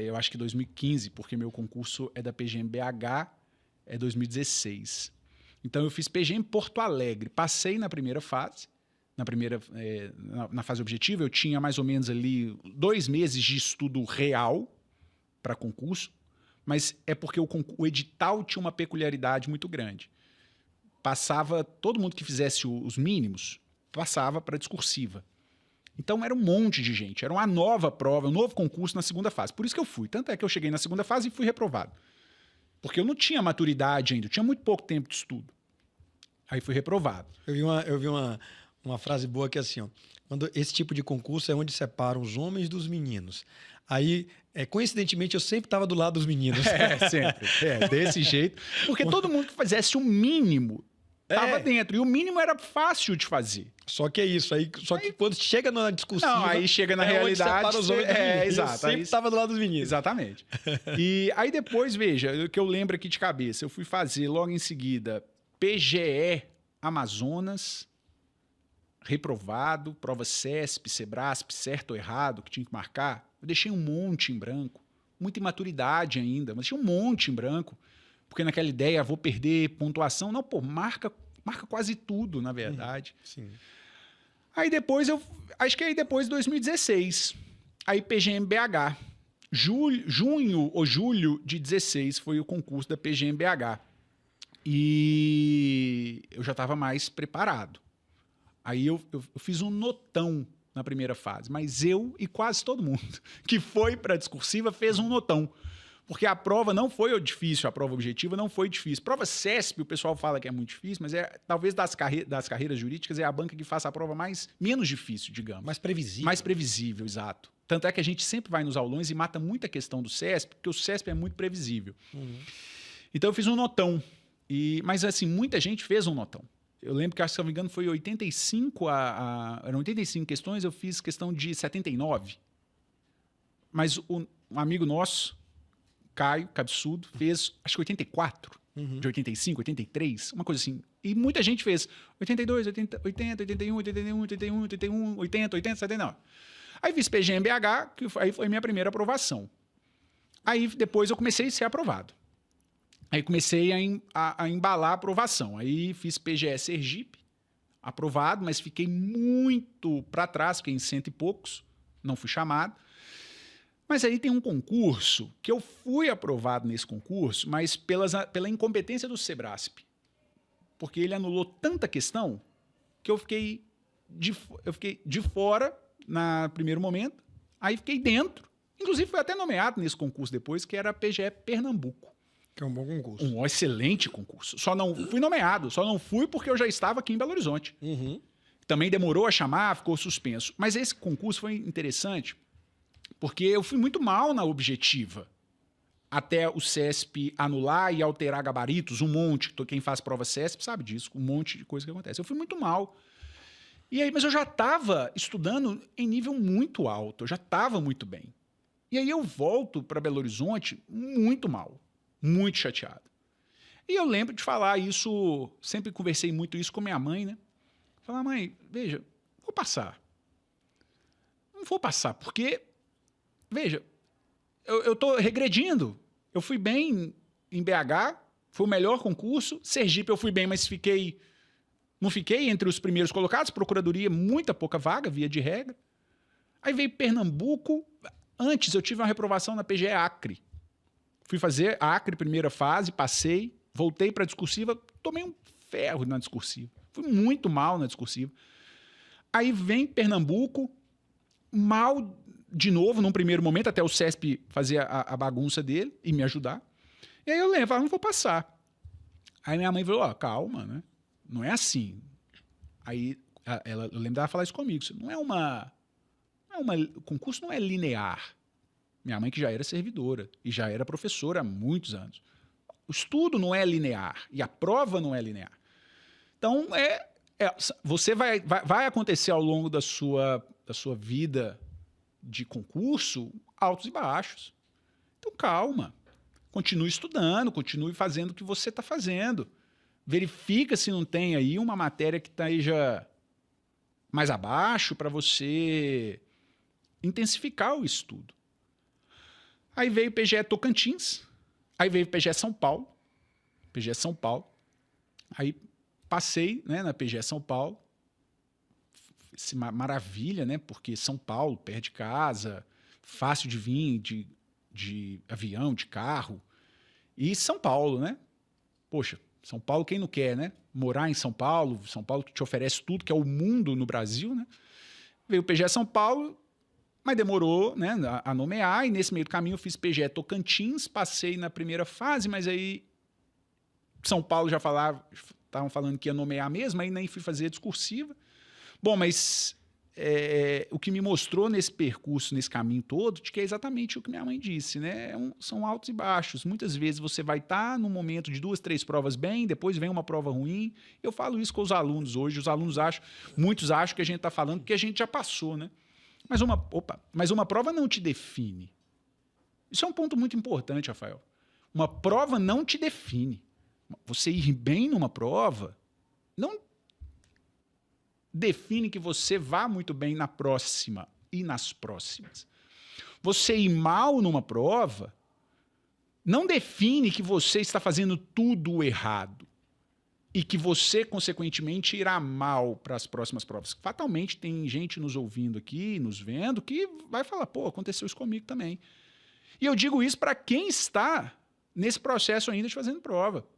[SPEAKER 2] Eu acho que 2015, porque meu concurso é da PGMBH, é 2016. Então eu fiz PGM Porto Alegre, passei na primeira fase, na fase objetiva, eu tinha mais ou menos ali 2 meses de estudo real para concurso, mas é porque o edital tinha uma peculiaridade muito grande. Todo mundo que fizesse os mínimos, passava para discursiva. Então era um monte de gente, era uma nova prova, um novo concurso na segunda fase. Por isso que eu fui. Tanto é que eu cheguei na segunda fase e fui reprovado. Porque eu não tinha maturidade ainda, eu tinha muito pouco tempo de estudo. Aí fui reprovado.
[SPEAKER 1] Eu vi uma frase boa que é assim, quando esse tipo de concurso é onde separam os homens dos meninos. Aí, coincidentemente, eu sempre estava do lado dos meninos.
[SPEAKER 2] Sempre. Desse jeito. Porque todo mundo que fizesse o mínimo estava dentro. E o mínimo era fácil de fazer.
[SPEAKER 1] Só que é isso. Só que quando chega na discussão.
[SPEAKER 2] Não, aí chega na realidade.
[SPEAKER 1] Os homens dos meninos.
[SPEAKER 2] Exato.
[SPEAKER 1] Eu sempre estava do lado dos meninos.
[SPEAKER 2] Exatamente. E aí depois, veja, o que eu lembro aqui de cabeça, eu fui fazer logo em seguida PGE Amazonas, reprovado, prova CESP, SEBRASP, certo ou errado, que tinha que marcar. Eu deixei um monte em branco. Muita imaturidade ainda, mas deixei um monte em branco. Porque naquela ideia, vou perder pontuação. Não, marca quase tudo, na verdade.
[SPEAKER 1] Sim.
[SPEAKER 2] Aí depois, acho que aí depois de 2016, aí PGMBH. Junho ou julho de 16 foi o concurso da PGMBH. E eu já estava mais preparado. Aí eu fiz um notão na primeira fase, mas eu e quase todo mundo que foi para a discursiva fez um notão. Porque a prova não foi difícil, a prova objetiva não foi difícil. Prova CESP, o pessoal fala que é muito difícil, mas talvez das carreiras jurídicas é a banca que faça a prova menos difícil, digamos.
[SPEAKER 1] Mais previsível.
[SPEAKER 2] Mais previsível, exato. Tanto é que a gente sempre vai nos aulões e mata muita questão do CESP, porque o CESP é muito previsível. Então eu fiz um notão. Mas assim, muita gente fez um notão. Eu lembro que, se não me engano, foi 85, eram 85 questões, eu fiz questão de 79. Mas um amigo nosso, Caio Cabeçudo, fez, acho que 84, de 85, 83, uma coisa assim. E muita gente fez 82, 80, 81, 81, 81, 81, 80, 80, 79. Aí fiz PGMBH, que aí foi minha primeira aprovação. Aí depois eu comecei a ser aprovado. Aí comecei a embalar a aprovação. Aí fiz PGE Sergipe, aprovado, mas fiquei muito para trás, fiquei em 100 e poucos, não fui chamado. Mas aí tem um concurso, que eu fui aprovado nesse concurso, mas pela incompetência do Sebrasp. Porque ele anulou tanta questão que eu fiquei de fora no primeiro momento, aí fiquei dentro. Inclusive fui até nomeado nesse concurso depois, que era a PGE Pernambuco.
[SPEAKER 1] Que é um bom concurso.
[SPEAKER 2] Um excelente concurso. Só não fui nomeado, só não fui porque eu já estava aqui em Belo Horizonte.
[SPEAKER 1] Uhum.
[SPEAKER 2] Também demorou a chamar, ficou suspenso. Mas esse concurso foi interessante porque eu fui muito mal na objetiva. Até o CESP anular e alterar gabaritos, um monte. Quem faz prova CESP sabe disso, um monte de coisa que acontece. Eu fui muito mal. E aí, mas eu já estava estudando em nível muito alto, eu já estava muito bem. E aí eu volto para Belo Horizonte muito mal, muito chateado. E eu lembro de falar isso, sempre conversei muito isso com minha mãe, né? Falar, mãe, veja, vou passar. Não vou passar, porque, veja, eu estou regredindo. Eu fui bem em BH, foi o melhor concurso. Sergipe eu fui bem, mas não fiquei entre os primeiros colocados. Procuradoria, muita pouca vaga, via de regra. Aí veio Pernambuco. Antes eu tive uma reprovação na PGE Acre. Fui fazer a Acre, primeira fase, passei, voltei para a discursiva, tomei um ferro na discursiva. Fui muito mal na discursiva. Aí vem Pernambuco, mal de novo, num primeiro momento, até o CESP fazer a bagunça dele e me ajudar. E aí eu lembro, não vou passar. Aí minha mãe falou, ó, calma, né? Não é assim. Aí eu lembro dela falar isso comigo. O concurso não é linear. Minha mãe que já era servidora e já era professora há muitos anos. O estudo não é linear e a prova não é linear. Então, você vai acontecer ao longo da sua vida de concurso altos e baixos. Então, calma. Continue estudando, continue fazendo o que você está fazendo. Verifica se não tem aí uma matéria que esteja mais abaixo para você intensificar o estudo. Aí veio o PGE Tocantins, aí veio o PGE São Paulo. PGE São Paulo. Aí passei, né, na PGE São Paulo. Maravilha, né? Porque São Paulo, perto de casa, fácil de vir de avião, de carro. E São Paulo, né? Poxa, São Paulo quem não quer, né? Morar em São Paulo que te oferece tudo, que é o mundo no Brasil, né? Veio o PGE São Paulo, mas demorou, né, a nomear, e nesse meio do caminho eu fiz PGE Tocantins, passei na primeira fase, mas aí São Paulo já estavam falando que ia nomear mesmo, aí nem fui fazer a discursiva. Bom, mas o que me mostrou nesse percurso, nesse caminho todo, de que é exatamente o que minha mãe disse, né? São altos e baixos. Muitas vezes você vai estar num momento de 2, 3 provas bem, depois vem uma prova ruim. Eu falo isso com os alunos hoje. Os alunos muitos acham que a gente está falando porque a gente já passou, né? Mas uma prova não te define. Isso é um ponto muito importante, Rafael. Uma prova não te define. Você ir bem numa prova não define que você vá muito bem na próxima e nas próximas. Você ir mal numa prova não define que você está fazendo tudo errado e que você, consequentemente, irá mal para as próximas provas. Fatalmente tem gente nos ouvindo aqui, nos vendo, que vai falar, pô, aconteceu isso comigo também. E eu digo isso para quem está nesse processo ainda de fazendo prova.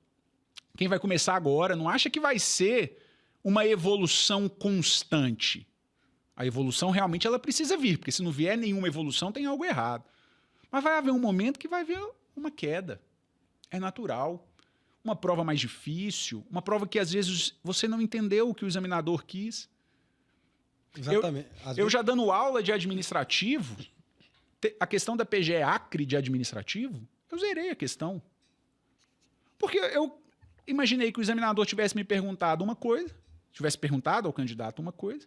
[SPEAKER 2] Quem vai começar agora, não acha que vai ser uma evolução constante. A evolução realmente ela precisa vir, porque se não vier nenhuma evolução, tem algo errado. Mas vai haver um momento que vai haver uma queda. É natural. Uma prova mais difícil, uma prova que às vezes você não entendeu o que o examinador quis.
[SPEAKER 1] Exatamente.
[SPEAKER 2] Eu já dando aula de administrativo, a questão da PGE Acre de administrativo, eu zerei a questão. Porque eu imaginei que o examinador tivesse me perguntado uma coisa, tivesse perguntado ao candidato uma coisa,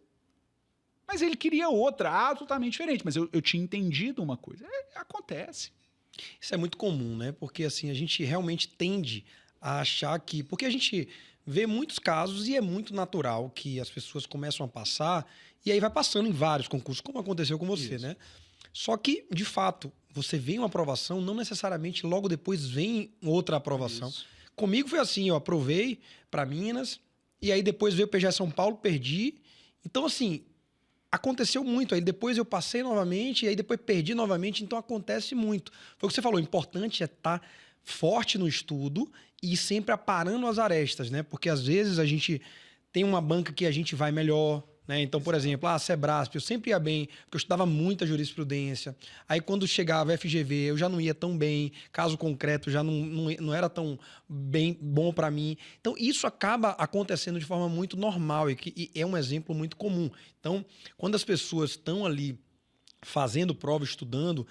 [SPEAKER 2] mas ele queria outra, absolutamente diferente. Mas eu tinha entendido uma coisa. Acontece.
[SPEAKER 1] Isso é muito comum, né? Porque assim, a gente realmente tende a achar que... Porque a gente vê muitos casos e é muito natural que as pessoas começam a passar e aí vai passando em vários concursos, como aconteceu com você, né? Só que, de fato, você vê uma aprovação, não necessariamente logo depois vem outra aprovação. Isso. Comigo foi assim, eu aprovei para Minas E aí depois veio o PGE São Paulo, perdi. Então, assim, aconteceu muito. Aí depois eu passei novamente, e aí depois perdi novamente. Então acontece muito. Foi o que você falou, o importante é estar forte no estudo e sempre aparando as arestas, né? Porque às vezes a gente tem uma banca que a gente vai melhor, né? Então, por exemplo, a Sebrasp, eu sempre ia bem, porque eu estudava muita jurisprudência. Aí quando chegava a FGV, eu já não ia tão bem, caso concreto já não era tão bem bom para mim. Então, isso acaba acontecendo de forma muito normal e é um exemplo muito comum. Então, quando as pessoas estão ali fazendo prova, estudando,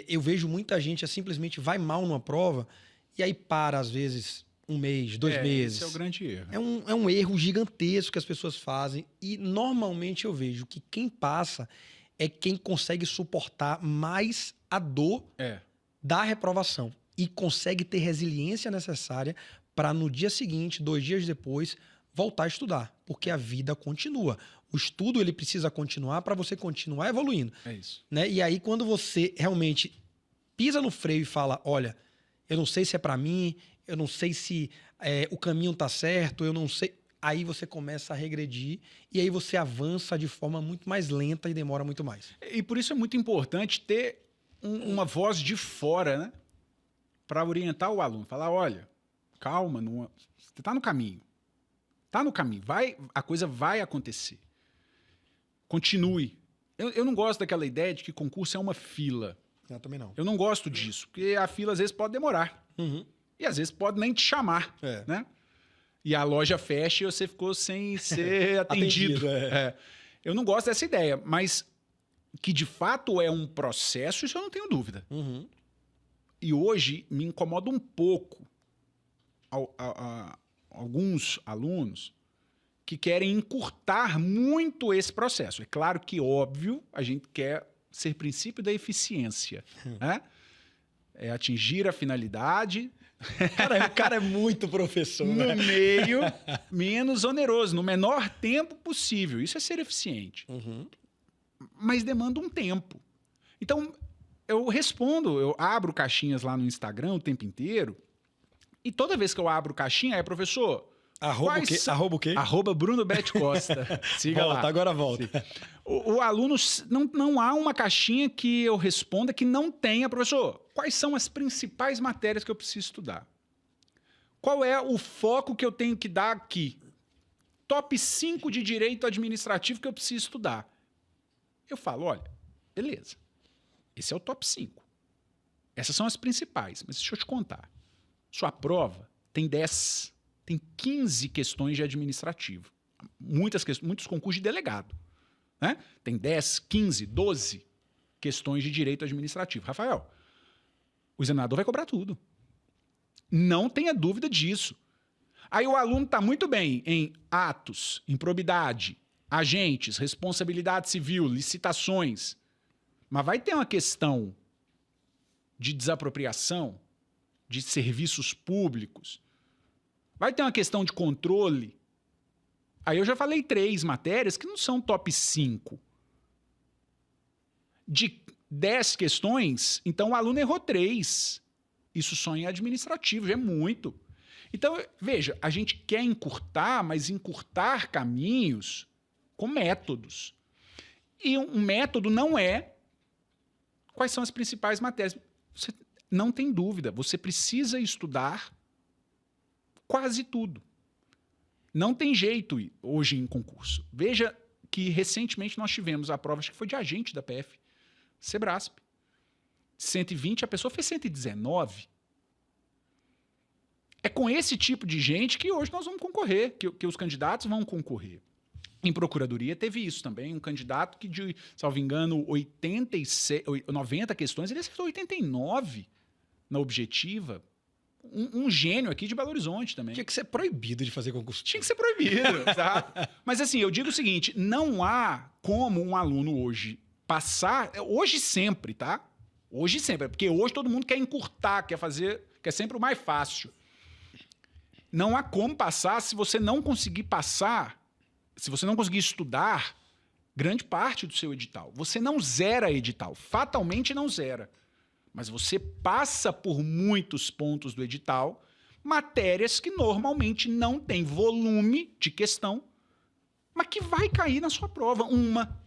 [SPEAKER 1] eu vejo muita gente simplesmente vai mal numa prova e aí para, às vezes, um mês, 2 meses.
[SPEAKER 2] Esse é o grande erro.
[SPEAKER 1] É um erro gigantesco que as pessoas fazem e normalmente eu vejo que quem passa é quem consegue suportar mais a dor da reprovação e consegue ter resiliência necessária para no dia seguinte, 2 dias depois, voltar a estudar, porque a vida continua. O estudo ele precisa continuar para você continuar evoluindo.
[SPEAKER 2] É isso.
[SPEAKER 1] Né? E aí quando você realmente pisa no freio e fala, olha, eu não sei se é para mim, eu não sei se o caminho tá certo, eu não sei. Aí você começa a regredir e aí você avança de forma muito mais lenta e demora muito mais.
[SPEAKER 2] E por isso é muito importante ter uma voz de fora, né? Para orientar o aluno. Falar, olha, calma, você tá no caminho. Tá no caminho. A coisa vai acontecer. Continue. Eu não gosto daquela ideia de que concurso é uma fila.
[SPEAKER 1] Eu também não.
[SPEAKER 2] Eu não gosto disso, porque a fila às vezes pode demorar.
[SPEAKER 1] Uhum.
[SPEAKER 2] E às vezes pode nem te chamar, né? E a loja fecha e você ficou sem ser atendido. Eu não gosto dessa ideia, mas que de fato é um processo, isso eu não tenho dúvida.
[SPEAKER 1] Uhum.
[SPEAKER 2] E hoje me incomoda um pouco alguns alunos que querem encurtar muito esse processo. É claro que, óbvio, a gente quer ser princípio da eficiência, né? É atingir a finalidade.
[SPEAKER 1] O cara é muito professor.
[SPEAKER 2] No meio menos oneroso, no menor tempo possível. Isso é ser eficiente.
[SPEAKER 1] Uhum.
[SPEAKER 2] Mas demanda um tempo. Então, eu respondo, eu abro caixinhas lá no Instagram o tempo inteiro, e toda vez que eu abro caixinha, professor...
[SPEAKER 1] Arroba o quê?
[SPEAKER 2] Arroba Bruno Bete Costa. Siga
[SPEAKER 1] volta,
[SPEAKER 2] lá.
[SPEAKER 1] Agora volta.
[SPEAKER 2] O aluno, não há uma caixinha que eu responda que não tenha, professor, quais são as principais matérias que eu preciso estudar? Qual é o foco que eu tenho que dar aqui? Top 5 de direito administrativo que eu preciso estudar. Eu falo, olha, beleza, esse é o top 5. Essas são as principais, mas deixa eu te contar. Sua prova tem 10, tem 15 questões de administrativo. Muitos concursos de delegado. Né? Tem 10, 15, 12 questões de direito administrativo. Rafael, o examinador vai cobrar tudo. Não tenha dúvida disso. Aí o aluno está muito bem em atos, improbidade, agentes, responsabilidade civil, licitações. Mas vai ter uma questão de desapropriação de serviços públicos. Vai ter uma questão de controle. Aí eu já falei 3 matérias que não são top 5. De 10 questões, então o aluno errou 3. Isso só em administrativo, já é muito. Então, veja, a gente quer encurtar, mas encurtar caminhos com métodos. E um método não é quais são as principais matérias. Você não tem dúvida, você precisa estudar quase tudo. Não tem jeito hoje em concurso. Veja que recentemente nós tivemos a prova, acho que foi de agente da PF, Sebrasp. 120, a pessoa fez 119. É com esse tipo de gente que hoje nós vamos concorrer, que os candidatos vão concorrer. Em procuradoria teve isso também, um candidato que, de, salvo engano, 90 questões, ele acertou 89 na objetiva. Um gênio aqui de Belo Horizonte também.
[SPEAKER 1] Tinha que ser proibido de fazer concurso.
[SPEAKER 2] Tinha que ser proibido, tá? Mas assim, eu digo o seguinte, não há como um aluno hoje passar, hoje sempre, tá? Hoje sempre, porque hoje todo mundo quer encurtar, quer sempre o mais fácil. Não há como passar se você não conseguir passar, se você não conseguir estudar grande parte do seu edital. Você não zera edital, fatalmente não zera. Mas você passa por muitos pontos do edital matérias que normalmente não têm volume de questão, mas que vai cair na sua prova. Uma,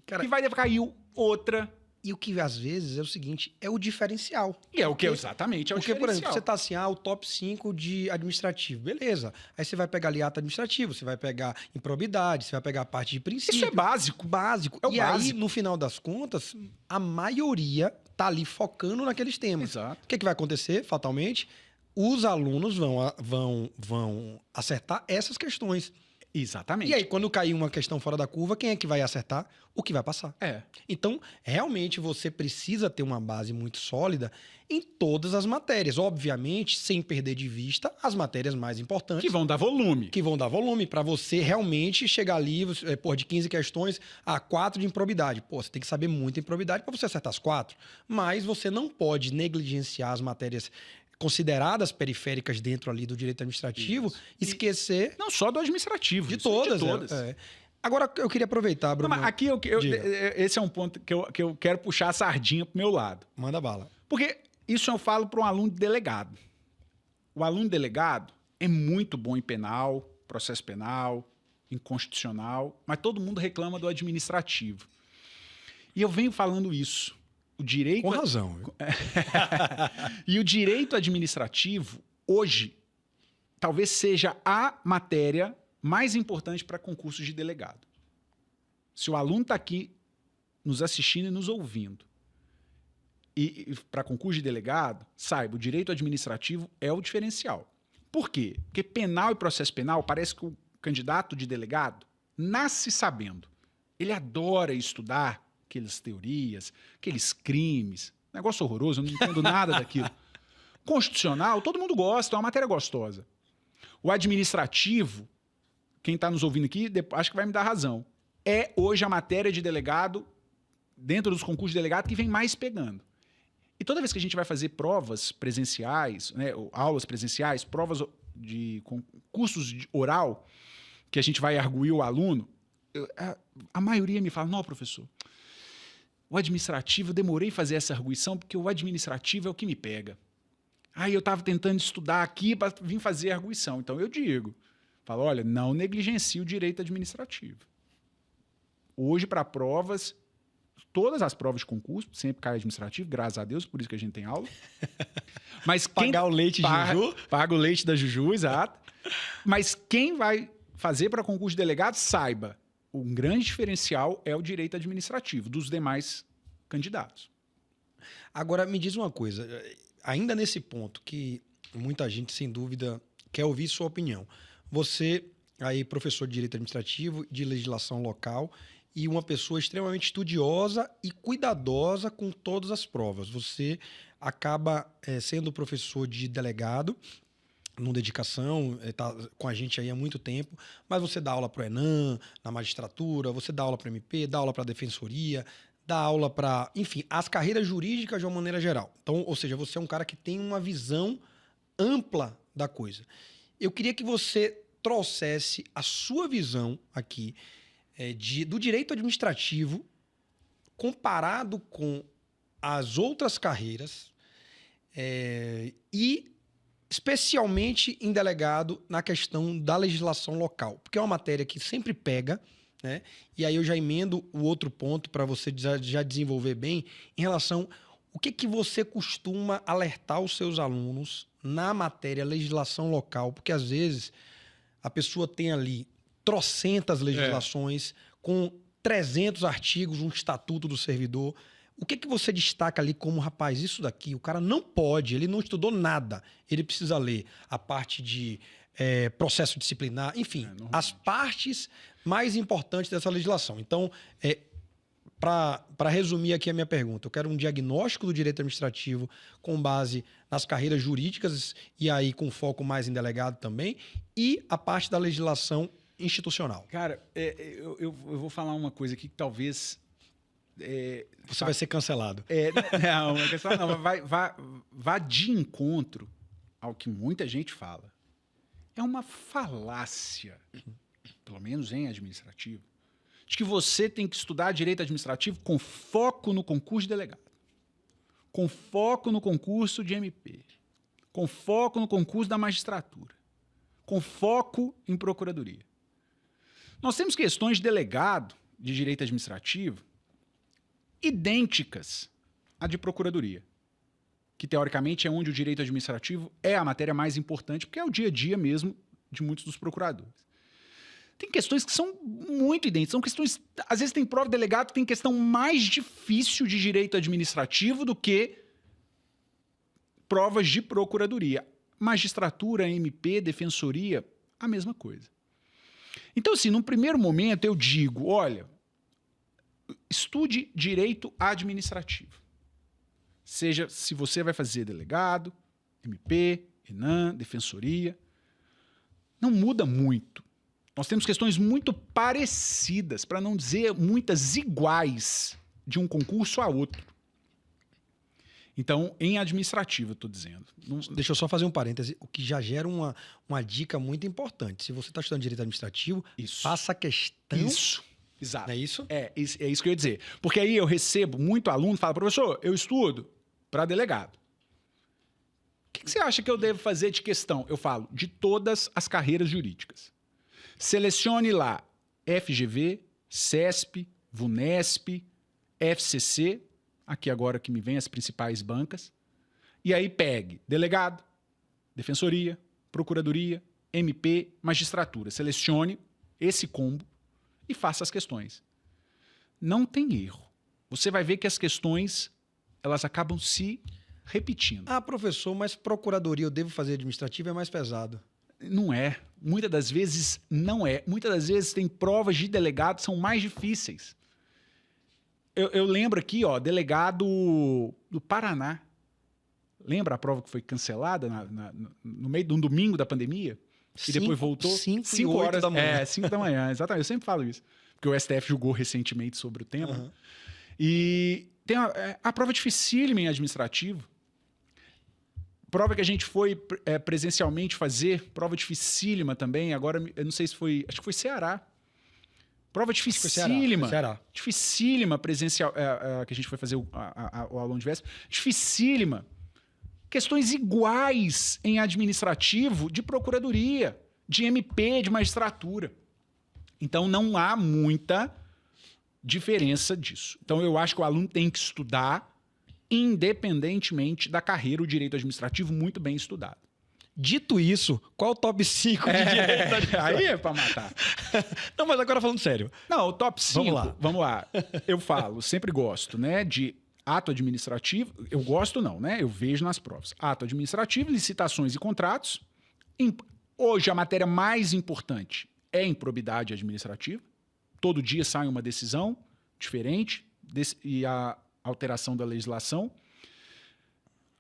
[SPEAKER 1] Cara,
[SPEAKER 2] que vai cair outra.
[SPEAKER 1] e o que às vezes é o seguinte, é o diferencial.
[SPEAKER 2] E é o que exatamente é o
[SPEAKER 1] Porque, por exemplo,
[SPEAKER 2] diferencial.
[SPEAKER 1] você tá assim, o top 5 de administrativo. Beleza. Aí você vai pegar ali ato administrativo, você vai pegar improbidade, você vai pegar a parte de princípio.
[SPEAKER 2] Isso é básico.
[SPEAKER 1] Básico.
[SPEAKER 2] É o
[SPEAKER 1] e
[SPEAKER 2] básico.
[SPEAKER 1] aí, no final das contas, a maioria tá ali focando naqueles temas.
[SPEAKER 2] Exato.
[SPEAKER 1] O que vai acontecer, fatalmente? Os alunos vão acertar essas questões.
[SPEAKER 2] Exatamente.
[SPEAKER 1] E aí, quando cair uma questão fora da curva, quem é que vai acertar? O que vai passar.
[SPEAKER 2] É.
[SPEAKER 1] Então, realmente, você precisa ter uma base muito sólida em todas as matérias. Obviamente, sem perder de vista as matérias mais importantes.
[SPEAKER 2] Que vão dar volume.
[SPEAKER 1] Que vão dar volume para você realmente chegar ali, de 15 questões, 4 de improbidade. Pô, você tem que saber muito improbidade para você acertar as 4. Mas você não pode negligenciar as matérias consideradas periféricas dentro ali do direito administrativo, esquecer
[SPEAKER 2] Não só do administrativo.
[SPEAKER 1] de
[SPEAKER 2] isso
[SPEAKER 1] todas.
[SPEAKER 2] De todas.
[SPEAKER 1] Agora, eu queria aproveitar, Bruno.
[SPEAKER 2] Não, mas aqui esse é um ponto que eu quero puxar a sardinha pro meu lado.
[SPEAKER 1] Manda bala.
[SPEAKER 2] Porque isso eu falo para um aluno de delegado. O aluno de delegado é muito bom em penal, processo penal, em constitucional, mas todo mundo reclama do administrativo. E eu venho falando isso. O direito
[SPEAKER 1] Com razão. Viu?
[SPEAKER 2] E o direito administrativo, hoje, talvez seja a matéria mais importante para concursos de delegado. Se o aluno está aqui nos assistindo e nos ouvindo, e para concurso de delegado, saiba, o direito administrativo é o diferencial. Por quê? Porque penal e processo penal, parece que o candidato de delegado nasce sabendo. Ele adora estudar aquelas teorias, aqueles crimes. Negócio horroroso, eu não entendo nada daquilo. Constitucional, todo mundo gosta, é uma matéria gostosa. O administrativo, quem está nos ouvindo aqui, acho que vai me dar razão. É hoje a matéria de delegado, dentro dos concursos de delegado, que vem mais pegando. E toda vez que a gente vai fazer provas presenciais, né, aulas presenciais, provas de cursos de oral, que a gente vai arguir o aluno, a maioria me fala, não, professor, o administrativo, eu demorei a fazer essa arguição porque o administrativo é o que me pega. Aí eu estava tentando estudar aqui para vir fazer a arguição. Então eu digo, falo, olha, não negligencie o direito administrativo. Hoje, para provas, todas as provas de concurso, sempre cai administrativo, graças a Deus, por isso que a gente tem aula. Mas
[SPEAKER 1] pagar o leite de Juju?
[SPEAKER 2] Paga o leite da Juju, exato. Mas quem vai fazer para concurso de delegado, saiba, um grande diferencial é o direito administrativo dos demais candidatos.
[SPEAKER 1] Agora, me diz uma coisa, ainda nesse ponto que muita gente, sem dúvida, quer ouvir sua opinião. Você, aí, professor de direito administrativo, de legislação local, e uma pessoa extremamente estudiosa e cuidadosa com todas as provas. Você acaba sendo professor de delegado, numa dedicação, está com a gente aí há muito tempo, mas você dá aula para o ENAM, na magistratura, você dá aula para o MP, dá aula para a defensoria, dá aula para, enfim, as carreiras jurídicas de uma maneira geral. Então, ou seja, você é um cara que tem uma visão ampla da coisa. Eu queria que você trouxesse a sua visão aqui do direito administrativo comparado com as outras carreiras e especialmente em delegado na questão da legislação local, porque é uma matéria que sempre pega, né? E aí eu já emendo o outro ponto para você já desenvolver bem em relação o que você costuma alertar os seus alunos na matéria legislação local, porque às vezes a pessoa tem ali trocentas legislações com 300 artigos, um estatuto do servidor. O que você destaca ali como, rapaz, isso daqui, o cara não pode, ele não estudou nada. Ele precisa ler a parte de processo disciplinar, enfim, as partes mais importantes dessa legislação. Então, para resumir aqui a minha pergunta, eu quero um diagnóstico do direito administrativo com base nas carreiras jurídicas e aí com foco mais em delegado também, e a parte da legislação institucional.
[SPEAKER 2] Cara, eu vou falar uma coisa aqui que talvez...
[SPEAKER 1] Você vai ser cancelado.
[SPEAKER 2] Não, vá de encontro ao que muita gente fala. É uma falácia, pelo menos em administrativo, de que você tem que estudar direito administrativo com foco no concurso de delegado, com foco no concurso de MP, com foco no concurso da magistratura, com foco em procuradoria. Nós temos questões de delegado de direito administrativo idênticas à de procuradoria, que teoricamente é onde o direito administrativo é a matéria mais importante, porque é o dia a dia mesmo de muitos dos procuradores. Tem questões que são muito idênticas, são questões, às vezes tem prova de delegado que tem questão mais difícil de direito administrativo do que provas de procuradoria. Magistratura, MP, defensoria, a mesma coisa. Então, assim, num primeiro momento eu digo, olha, estude direito administrativo. Seja se você vai fazer delegado, MP, ENAM, defensoria, não muda muito. Nós temos questões muito parecidas, para não dizer muitas iguais, de um concurso a outro. Então, em administrativo, eu estou dizendo.
[SPEAKER 1] Deixa eu só fazer um parêntese, o que já gera uma dica muito importante. Se você está estudando direito administrativo, faça questão...
[SPEAKER 2] Isso, exato.
[SPEAKER 1] Não é isso?
[SPEAKER 2] É isso que eu ia dizer. Porque aí eu recebo muito aluno que fala, professor, eu estudo para delegado. O que você acha que eu devo fazer de questão? Eu falo, de todas as carreiras jurídicas. Selecione lá FGV, CESP, VUNESP, FCC, aqui agora que me vem as principais bancas, e aí pegue delegado, defensoria, procuradoria, MP, magistratura. Selecione esse combo e faça as questões. Não tem erro. Você vai ver que as questões, elas acabam se repetindo.
[SPEAKER 1] Ah, professor, mas procuradoria eu devo fazer administrativo é mais pesado.
[SPEAKER 2] Não é. Muitas das vezes não é. Muitas das vezes tem provas de delegado que são mais difíceis. Eu lembro aqui, ó, delegado do Paraná. Lembra a prova que foi cancelada no meio de um domingo da pandemia? E depois voltou?
[SPEAKER 1] 5 horas da manhã.
[SPEAKER 2] 5 da manhã, exatamente. Eu sempre falo isso. Porque o STF julgou recentemente sobre o tema.
[SPEAKER 1] Uhum.
[SPEAKER 2] E tem a prova dificílima em administrativo. Prova que a gente foi presencialmente fazer, prova dificílima também. Agora, eu não sei se foi... Acho que foi Ceará. Prova dificílima.
[SPEAKER 1] Ceará.
[SPEAKER 2] Dificílima presencial, que a gente foi fazer o aulão de véspera. Dificílima. Questões iguais em administrativo de procuradoria, de MP, de magistratura. Então, não há muita diferença disso. Então, eu acho que o aluno tem que estudar independentemente da carreira, o direito administrativo muito bem estudado.
[SPEAKER 1] Dito isso, qual o top 5 de direito administrativo?
[SPEAKER 2] Aí é pra matar.
[SPEAKER 1] Não, mas agora falando sério.
[SPEAKER 2] Não, o top 5,
[SPEAKER 1] Vamos lá.
[SPEAKER 2] Eu falo, sempre gosto, né, de ato administrativo, eu gosto não, né, eu vejo nas provas. Ato administrativo, licitações e contratos. Hoje a matéria mais importante é improbidade administrativa. Todo dia sai uma decisão diferente e a alteração da legislação.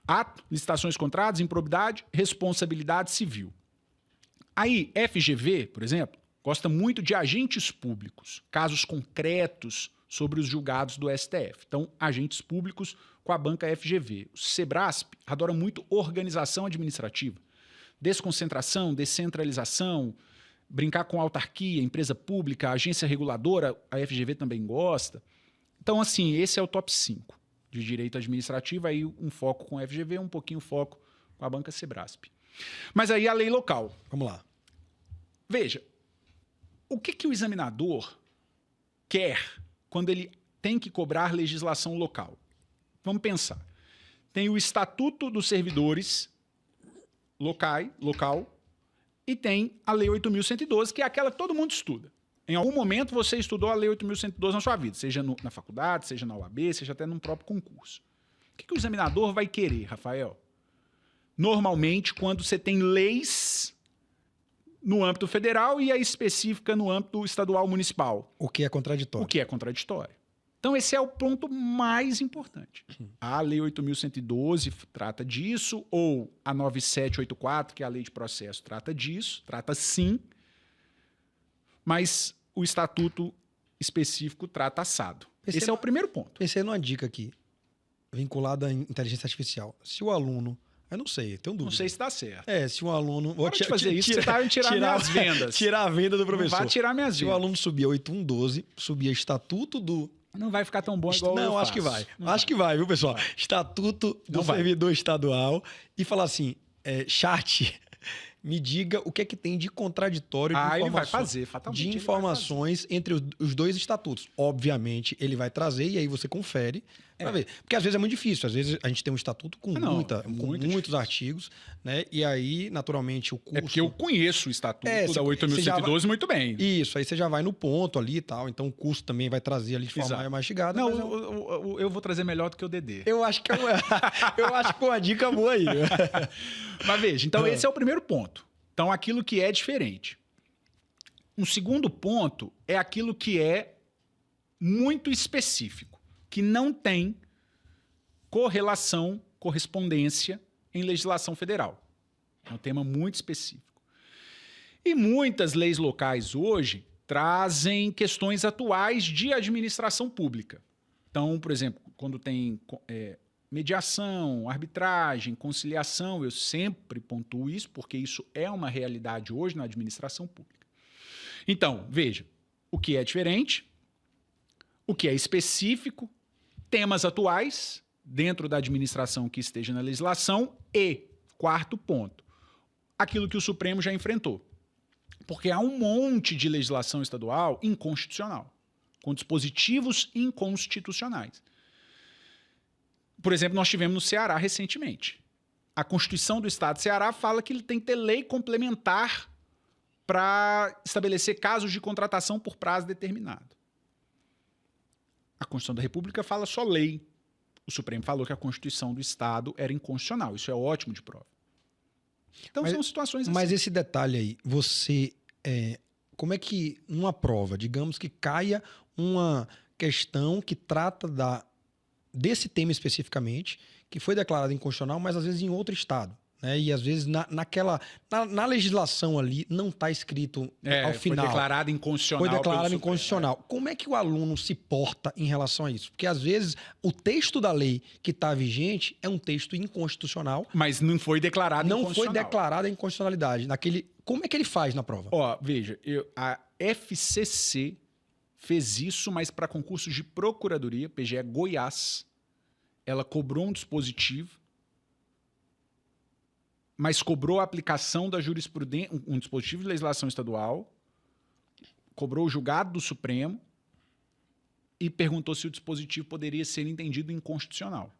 [SPEAKER 2] Ato, licitações, contratos, improbidade, responsabilidade civil. Aí, FGV, por exemplo, gosta muito de agentes públicos, casos concretos sobre os julgados do STF. Então, agentes públicos com a banca FGV. O Sebrasp adora muito organização administrativa. Desconcentração, descentralização, brincar com autarquia, empresa pública, agência reguladora, a FGV também gosta. Então, assim, esse é o top 5 de direito administrativo, aí um foco com a FGV, um pouquinho foco com a banca Sebrasp. Mas aí a lei local.
[SPEAKER 1] Vamos lá.
[SPEAKER 2] Veja, o que o examinador quer quando ele tem que cobrar legislação local? Vamos pensar. Tem o Estatuto dos Servidores local e tem a Lei 8.112, que é aquela que todo mundo estuda. Em algum momento você estudou a Lei 8.112 na sua vida, seja na faculdade, seja na UAB, seja até num próprio concurso. O que o examinador vai querer, Rafael? Normalmente, quando você tem leis no âmbito federal e a específica no âmbito estadual municipal.
[SPEAKER 1] O que é contraditório.
[SPEAKER 2] O que é contraditório. Então, esse é o ponto mais importante. A Lei 8.112 trata disso, ou a 9784, que é a Lei de Processo, trata disso, trata sim, mas o estatuto específico trata assado. Esse é o primeiro ponto.
[SPEAKER 1] Pensei numa dica aqui, vinculada à inteligência artificial. Se o aluno... Eu não sei, tenho dúvida.
[SPEAKER 2] Não sei se dá certo.
[SPEAKER 1] Se um aluno...
[SPEAKER 2] Vou fazer isso, você tá tirar minhas vendas.
[SPEAKER 1] Tirar a venda do professor.
[SPEAKER 2] Não vai tirar minhas vendas.
[SPEAKER 1] Se o aluno subir 8.112, subir estatuto do...
[SPEAKER 2] Não vai ficar tão bom igual
[SPEAKER 1] Não, acho que vai. Acho que vai, viu, pessoal? Estatuto do servidor estadual e falar assim, chat, me diga o que é que tem de contraditório de
[SPEAKER 2] ele vai
[SPEAKER 1] informações,
[SPEAKER 2] fazer, fatalmente.
[SPEAKER 1] de
[SPEAKER 2] ele vai
[SPEAKER 1] informações entre os dois estatutos. Obviamente, ele vai trazer e aí você confere para ver. Porque às vezes é muito difícil. Às vezes a gente tem um estatuto com,
[SPEAKER 2] Não,
[SPEAKER 1] com
[SPEAKER 2] muito
[SPEAKER 1] muitos artigos, né? E aí, naturalmente, o custo...
[SPEAKER 2] É porque eu conheço o estatuto da
[SPEAKER 1] você já
[SPEAKER 2] 8.112 muito bem.
[SPEAKER 1] Isso, aí você já vai no ponto ali e tal. Então o custo também vai trazer ali de forma
[SPEAKER 2] Exato.
[SPEAKER 1] mais mastigada.
[SPEAKER 2] Não,
[SPEAKER 1] mas
[SPEAKER 2] eu vou trazer melhor do que o DD.
[SPEAKER 1] eu acho que eu acho que é uma dica boa aí.
[SPEAKER 2] Mas veja, então esse é o primeiro ponto. Então, aquilo que é diferente. Um segundo ponto é aquilo que é muito específico, que não tem correspondência em legislação federal. É um tema muito específico. E muitas leis locais hoje trazem questões atuais de administração pública. Então, por exemplo, quando tem mediação, arbitragem, conciliação, eu sempre pontuo isso, porque isso é uma realidade hoje na administração pública. Então, veja, o que é diferente, o que é específico, temas atuais dentro da administração que esteja na legislação e, quarto ponto, aquilo que o Supremo já enfrentou. Porque há um monte de legislação estadual inconstitucional, com dispositivos inconstitucionais. Por exemplo, nós tivemos no Ceará recentemente. A Constituição do Estado do Ceará fala que ele tem que ter lei complementar para estabelecer casos de contratação por prazo determinado. A Constituição da República fala só lei. O Supremo falou que a Constituição do Estado era inconstitucional. Isso é ótimo de prova. Então são situações assim.
[SPEAKER 1] Mas esse detalhe aí, você... como é que numa prova, digamos que caia uma questão que trata desse tema especificamente, que foi declarado inconstitucional, mas às vezes em outro estado, né? E às vezes na legislação ali não está escrito ao final.
[SPEAKER 2] Foi declarado inconstitucional.
[SPEAKER 1] Foi declarado
[SPEAKER 2] pelo
[SPEAKER 1] inconstitucional.
[SPEAKER 2] Supremo.
[SPEAKER 1] Como é que o aluno se porta em relação a isso? Porque às vezes o texto da lei que está vigente é um texto inconstitucional.
[SPEAKER 2] Mas não foi declarado
[SPEAKER 1] Não
[SPEAKER 2] inconstitucional.
[SPEAKER 1] foi declarada a inconstitucionalidade. Como é que ele faz na prova?
[SPEAKER 2] Ó, veja, a FCC fez isso, mas para concursos de procuradoria, PGE Goiás, ela cobrou um dispositivo, mas cobrou a aplicação da jurisprudência, um dispositivo de legislação estadual, cobrou o julgado do Supremo e perguntou se o dispositivo poderia ser entendido inconstitucional.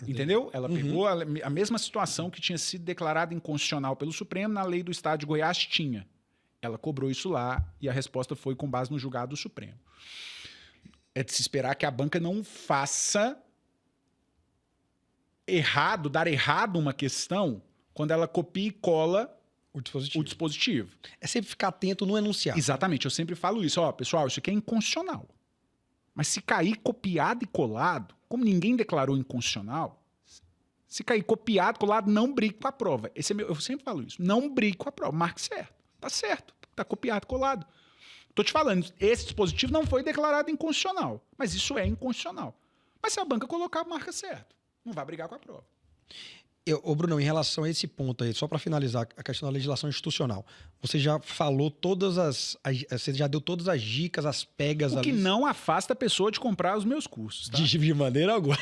[SPEAKER 2] Entendeu? Ela pegou a mesma situação que tinha sido declarada inconstitucional pelo Supremo, na lei do Estado de Goiás tinha. Ela cobrou isso lá e a resposta foi com base no julgado do Supremo. É de se esperar que a banca não faça dar errado uma questão quando ela copia e cola
[SPEAKER 1] O dispositivo. É sempre ficar atento no enunciado.
[SPEAKER 2] Exatamente, eu sempre falo isso. Ó, pessoal, isso aqui é inconstitucional. Mas se cair copiado e colado, como ninguém declarou inconstitucional, se cair copiado e colado, não brigue com a prova. Eu sempre falo isso. Não brigue com a prova. Marque certo. Tá certo. Tá copiado e colado. Tô te falando, esse dispositivo não foi declarado inconstitucional. Mas isso é inconstitucional. Mas se a banca colocar, marca certo. Não vai brigar com a prova.
[SPEAKER 1] Bruno, em relação a esse ponto aí, só para finalizar a questão da legislação institucional, você já falou você já deu todas as dicas, as pegas...
[SPEAKER 2] O que não afasta a pessoa de comprar os meus cursos, tá?
[SPEAKER 1] De maneira alguma.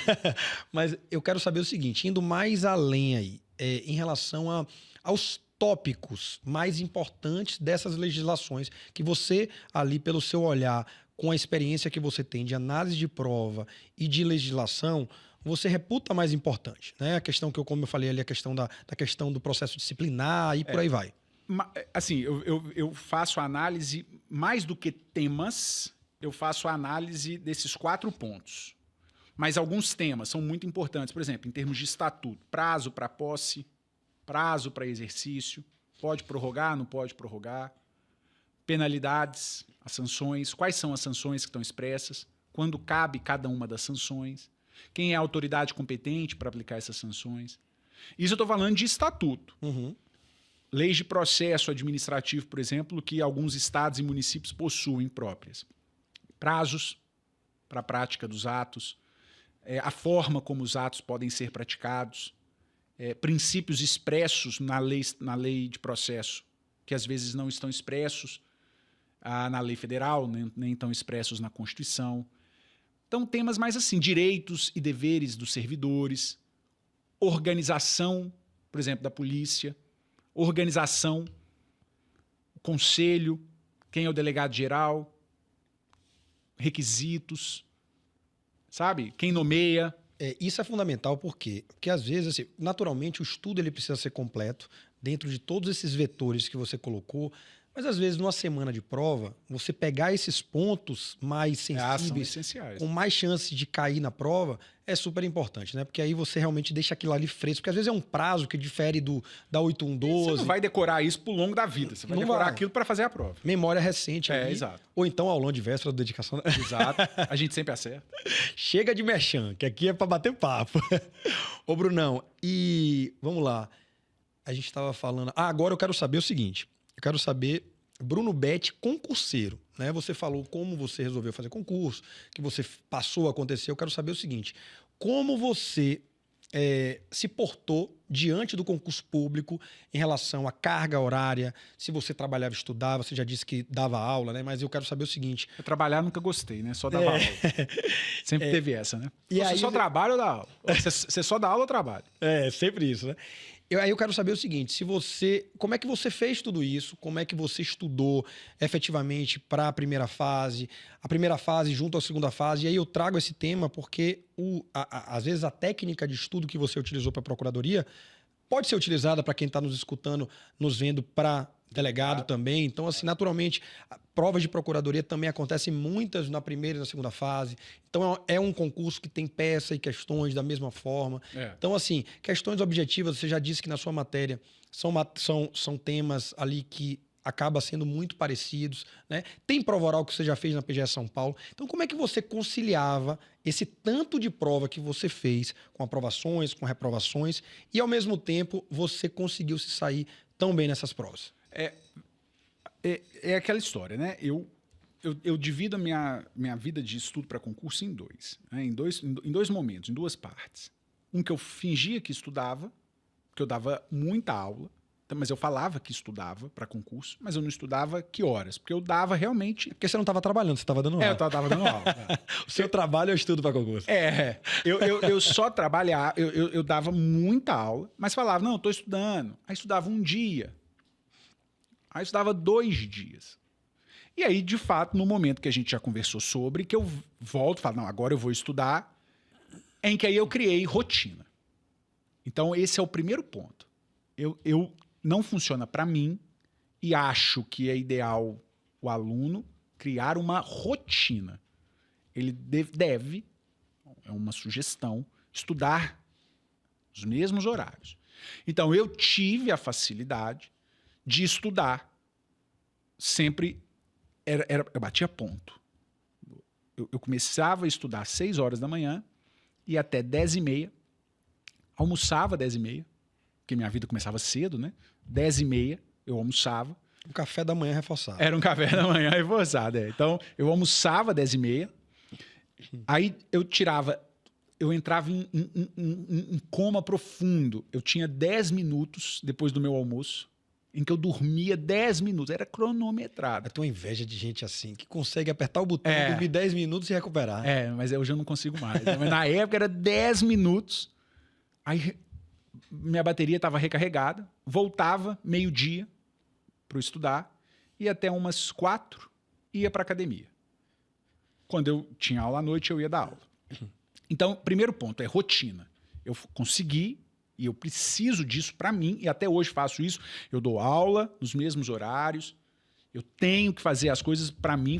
[SPEAKER 1] Mas eu quero saber o seguinte, indo mais além aí, em relação aos tópicos mais importantes dessas legislações, que você ali, pelo seu olhar, com a experiência que você tem de análise de prova e de legislação, você reputa mais importante, né? A questão como eu falei ali, a questão da questão do processo disciplinar e por aí vai.
[SPEAKER 2] Assim, eu faço análise, mais do que temas, eu faço análise desses 4 pontos. Mas alguns temas são muito importantes. Por exemplo, em termos de estatuto, prazo para posse, prazo para exercício, pode prorrogar, não pode prorrogar, penalidades, as sanções, quais são as sanções que estão expressas, quando cabe cada uma das sanções, quem é a autoridade competente para aplicar essas sanções. Isso eu estou falando de estatuto. Leis de processo administrativo, por exemplo, que alguns estados e municípios possuem próprias. Prazos para a prática dos atos, a forma como os atos podem ser praticados, princípios expressos na lei de processo, que às vezes não estão expressos na lei federal, nem estão expressos na Constituição. Então, temas mais assim, direitos e deveres dos servidores, organização por exemplo, da polícia, organização, conselho, quem é o delegado geral, requisitos, sabe? Quem nomeia.
[SPEAKER 1] Isso é fundamental porque às vezes, assim, naturalmente, o estudo ele precisa ser completo dentro de todos esses vetores que você colocou, mas às vezes, numa semana de prova, você pegar esses pontos mais
[SPEAKER 2] São
[SPEAKER 1] sensíveis,
[SPEAKER 2] essenciais.
[SPEAKER 1] com mais chance de cair na prova, é super importante, né? Porque aí você realmente deixa aquilo ali fresco, porque às vezes é um prazo que difere da
[SPEAKER 2] Você
[SPEAKER 1] 8112.
[SPEAKER 2] não vai decorar isso pro longo da vida. Você vai
[SPEAKER 1] Não
[SPEAKER 2] decorar
[SPEAKER 1] vai.
[SPEAKER 2] aquilo para fazer a prova.
[SPEAKER 1] Memória recente ali.
[SPEAKER 2] Exato.
[SPEAKER 1] Ou então aulão de véspera, dedicação.
[SPEAKER 2] Exato. A gente sempre acerta.
[SPEAKER 1] Chega de merchan, que aqui é para bater papo. Ô, Brunão, e vamos lá. A gente estava falando... agora eu quero saber o seguinte. Eu quero saber, Bruno Betti, concurseiro, né? Você falou como você resolveu fazer concurso, que você passou a acontecer. Eu quero saber o seguinte. Como você se portou diante do concurso público em relação à carga horária, se você trabalhava e estudava, você já disse que dava aula, né? Mas eu quero saber o seguinte.
[SPEAKER 2] Eu trabalhar nunca gostei, né? Só dava aula. Sempre teve essa, né?
[SPEAKER 1] E
[SPEAKER 2] Você
[SPEAKER 1] aí
[SPEAKER 2] só trabalha ou dá aula? Você só dá aula ou trabalha?
[SPEAKER 1] Sempre isso, né? Aí eu quero saber o seguinte, como é que você fez tudo isso? Como é que você estudou efetivamente para a primeira fase junto à segunda fase? E aí eu trago esse tema porque, às vezes, a técnica de estudo que você utilizou para a procuradoria pode ser utilizada para quem está nos escutando, nos vendo para delegado também. Então, assim, naturalmente, provas de procuradoria também acontecem muitas na primeira e na segunda fase. Então, é um concurso que tem peça e questões da mesma forma. Então, assim, questões objetivas, você já disse que na sua matéria são temas ali que acabam sendo muito parecidos, né? Tem prova oral que você já fez na PGE São Paulo. Então, como é que você conciliava esse tanto de prova que você fez com aprovações, com reprovações, e, ao mesmo tempo, você conseguiu se sair tão bem nessas provas?
[SPEAKER 2] É aquela história, né? Eu divido a minha vida de estudo para concurso em dois, né? Em dois momentos, em duas partes. Um que eu fingia que estudava, que eu dava muita aula, mas eu falava que estudava para concurso, mas eu não estudava que horas, porque eu dava realmente...
[SPEAKER 1] Porque você não estava trabalhando, você estava dando aula.
[SPEAKER 2] Eu estava dando aula.
[SPEAKER 1] O seu trabalho é o estudo para concurso.
[SPEAKER 2] Eu só trabalhava, eu dava muita aula, mas falava, não, eu estou estudando. Aí estudava um dia. Aí eu estudava 2 dias. E aí, de fato, no momento que a gente já conversou sobre, que eu volto e falo, não, agora eu vou estudar, em que aí eu criei rotina. Então, esse é o primeiro ponto. Eu não funciona para mim e acho que é ideal o aluno criar uma rotina. Ele deve, é uma sugestão, estudar os mesmos horários. Então, eu tive a facilidade de estudar. Sempre eu batia ponto. Eu começava a estudar às 6 horas da manhã e até 10h30. Almoçava às 10h30, porque minha vida começava cedo, né? 10h30 eu almoçava.
[SPEAKER 1] Um café da manhã reforçado.
[SPEAKER 2] Era um café da manhã reforçado, Então, eu almoçava às 10h30. Aí eu entrava em coma profundo. Eu tinha 10 minutos depois do meu almoço, em que eu dormia 10 minutos. Era cronometrado.
[SPEAKER 1] Eu tenho inveja de gente assim, que consegue apertar o botão, dormir 10 minutos e recuperar.
[SPEAKER 2] Mas hoje eu não consigo mais. Mas na época era 10 minutos. Aí minha bateria estava recarregada. Voltava meio-dia para estudar. E até umas 4 ia para academia. Quando eu tinha aula à noite, eu ia dar aula. Então, primeiro ponto é rotina. Eu consegui... E eu preciso disso para mim, e até hoje faço isso. Eu dou aula nos mesmos horários. Eu tenho que fazer as coisas para mim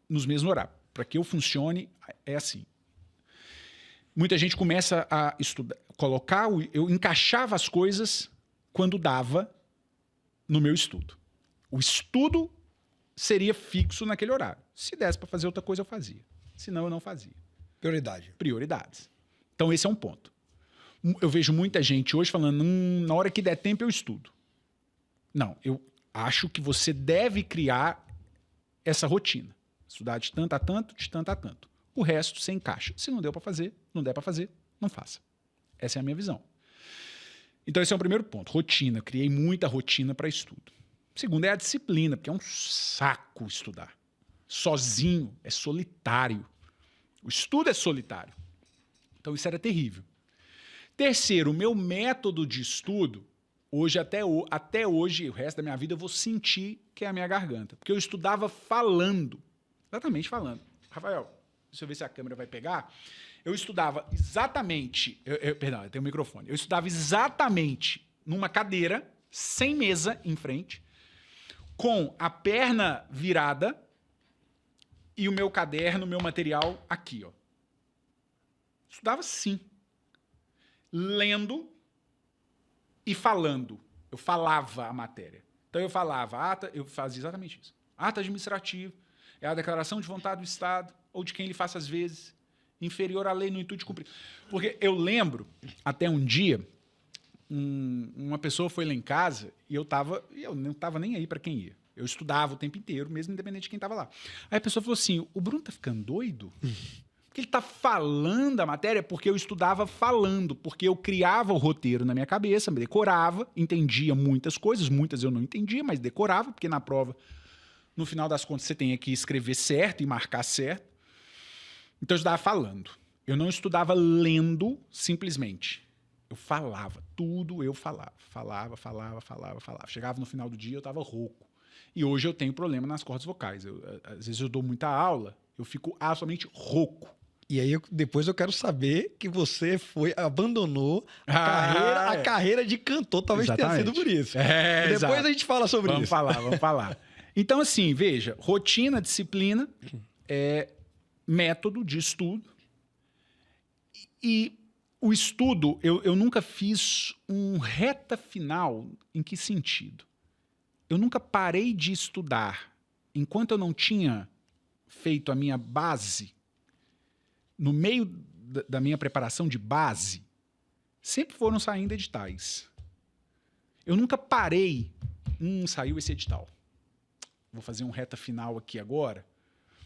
[SPEAKER 2] nos mesmos horários. Para que eu funcione, é assim. Muita gente começa a estudar, eu encaixava as coisas quando dava no meu estudo. O estudo seria fixo naquele horário. Se desse para fazer outra coisa, eu fazia. Senão, eu não fazia. Prioridades. Então, esse é um ponto. Eu vejo muita gente hoje falando, na hora que der tempo eu estudo. Não, eu acho que você deve criar essa rotina. Estudar de tanto a tanto, de tanto a tanto. O resto você encaixa. Se não deu para fazer, não der para fazer, não faça. Essa é a minha visão. Então esse é o primeiro ponto, rotina. Criei muita rotina para estudo. Segundo é a disciplina, porque é um saco estudar. Sozinho, é solitário. O estudo é solitário. Então isso era terrível. Terceiro, o meu método de estudo, hoje até hoje, o resto da minha vida, eu vou sentir que é a minha garganta. Porque eu estudava falando. Exatamente falando. Rafael, deixa eu ver se a câmera vai pegar. Eu estudava exatamente... Perdão, eu tenho um microfone. Eu estudava exatamente numa cadeira, sem mesa em frente, com a perna virada e o meu caderno, o meu material aqui, ó. Estudava sim. Lendo e falando. Eu falava a matéria. Então eu falava, eu fazia exatamente isso. Ato administrativo é a declaração de vontade do Estado ou de quem lhe faça às vezes inferior à lei no intuito de cumprir. Porque eu lembro, até um dia, uma pessoa foi lá em casa e eu não estava nem aí para quem ia. Eu estudava o tempo inteiro, mesmo independente de quem estava lá. Aí a pessoa falou assim, o Bruno tá ficando doido? Porque ele tá falando a matéria porque eu estudava falando, porque eu criava o roteiro na minha cabeça, me decorava, entendia muitas coisas, muitas eu não entendia, mas decorava, porque na prova, no final das contas, você tem que escrever certo e marcar certo. Então eu estudava falando. Eu não estudava lendo simplesmente. Eu falava, tudo eu falava. Falava. Chegava no final do dia, eu estava rouco. E hoje eu tenho problema nas cordas vocais. Às vezes eu dou muita aula, eu fico absolutamente rouco.
[SPEAKER 1] E aí depois eu quero saber que você abandonou a carreira de cantor, talvez tenha sido por isso. Depois
[SPEAKER 2] exato.
[SPEAKER 1] A gente fala sobre isso.
[SPEAKER 2] Vamos falar. Então assim, veja, rotina, disciplina, método de estudo. E o estudo, eu nunca fiz um reta final. Em que sentido? Eu nunca parei de estudar enquanto eu não tinha feito a minha base. No meio da minha preparação de base, sempre foram saindo editais. Eu nunca parei. Saiu esse edital. Vou fazer um reta final aqui agora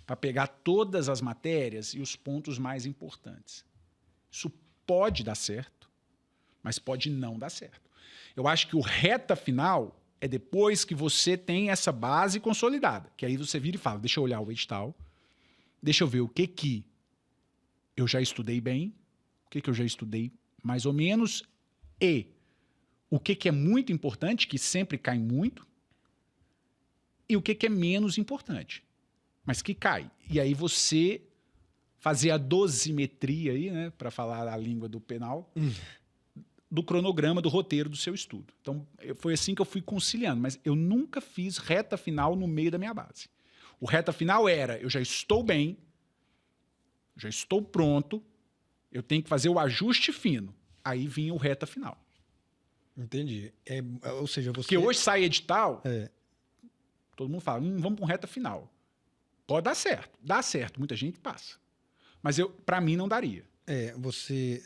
[SPEAKER 2] para pegar todas as matérias e os pontos mais importantes. Isso pode dar certo, mas pode não dar certo. Eu acho que o reta final é depois que você tem essa base consolidada, que aí você vira e fala, deixa eu olhar o edital, deixa eu ver o que eu já estudei bem, o que eu já estudei mais ou menos, e o que é muito importante, que sempre cai muito, e o que é menos importante, mas que cai. E aí você fazer a dosimetria aí, né, para falar a língua do penal, do cronograma, do roteiro do seu estudo. Então, foi assim que eu fui conciliando, mas eu nunca fiz reta final no meio da minha base. O reta final era, eu já estou bem, já estou pronto, eu tenho que fazer o ajuste fino. Aí vinha o reta final.
[SPEAKER 1] Entendi. Ou seja, você...
[SPEAKER 2] Porque hoje sai edital, todo mundo fala, vamos para um reta final. Pode dar certo. Dá certo, muita gente passa. Mas para mim não daria.
[SPEAKER 1] Você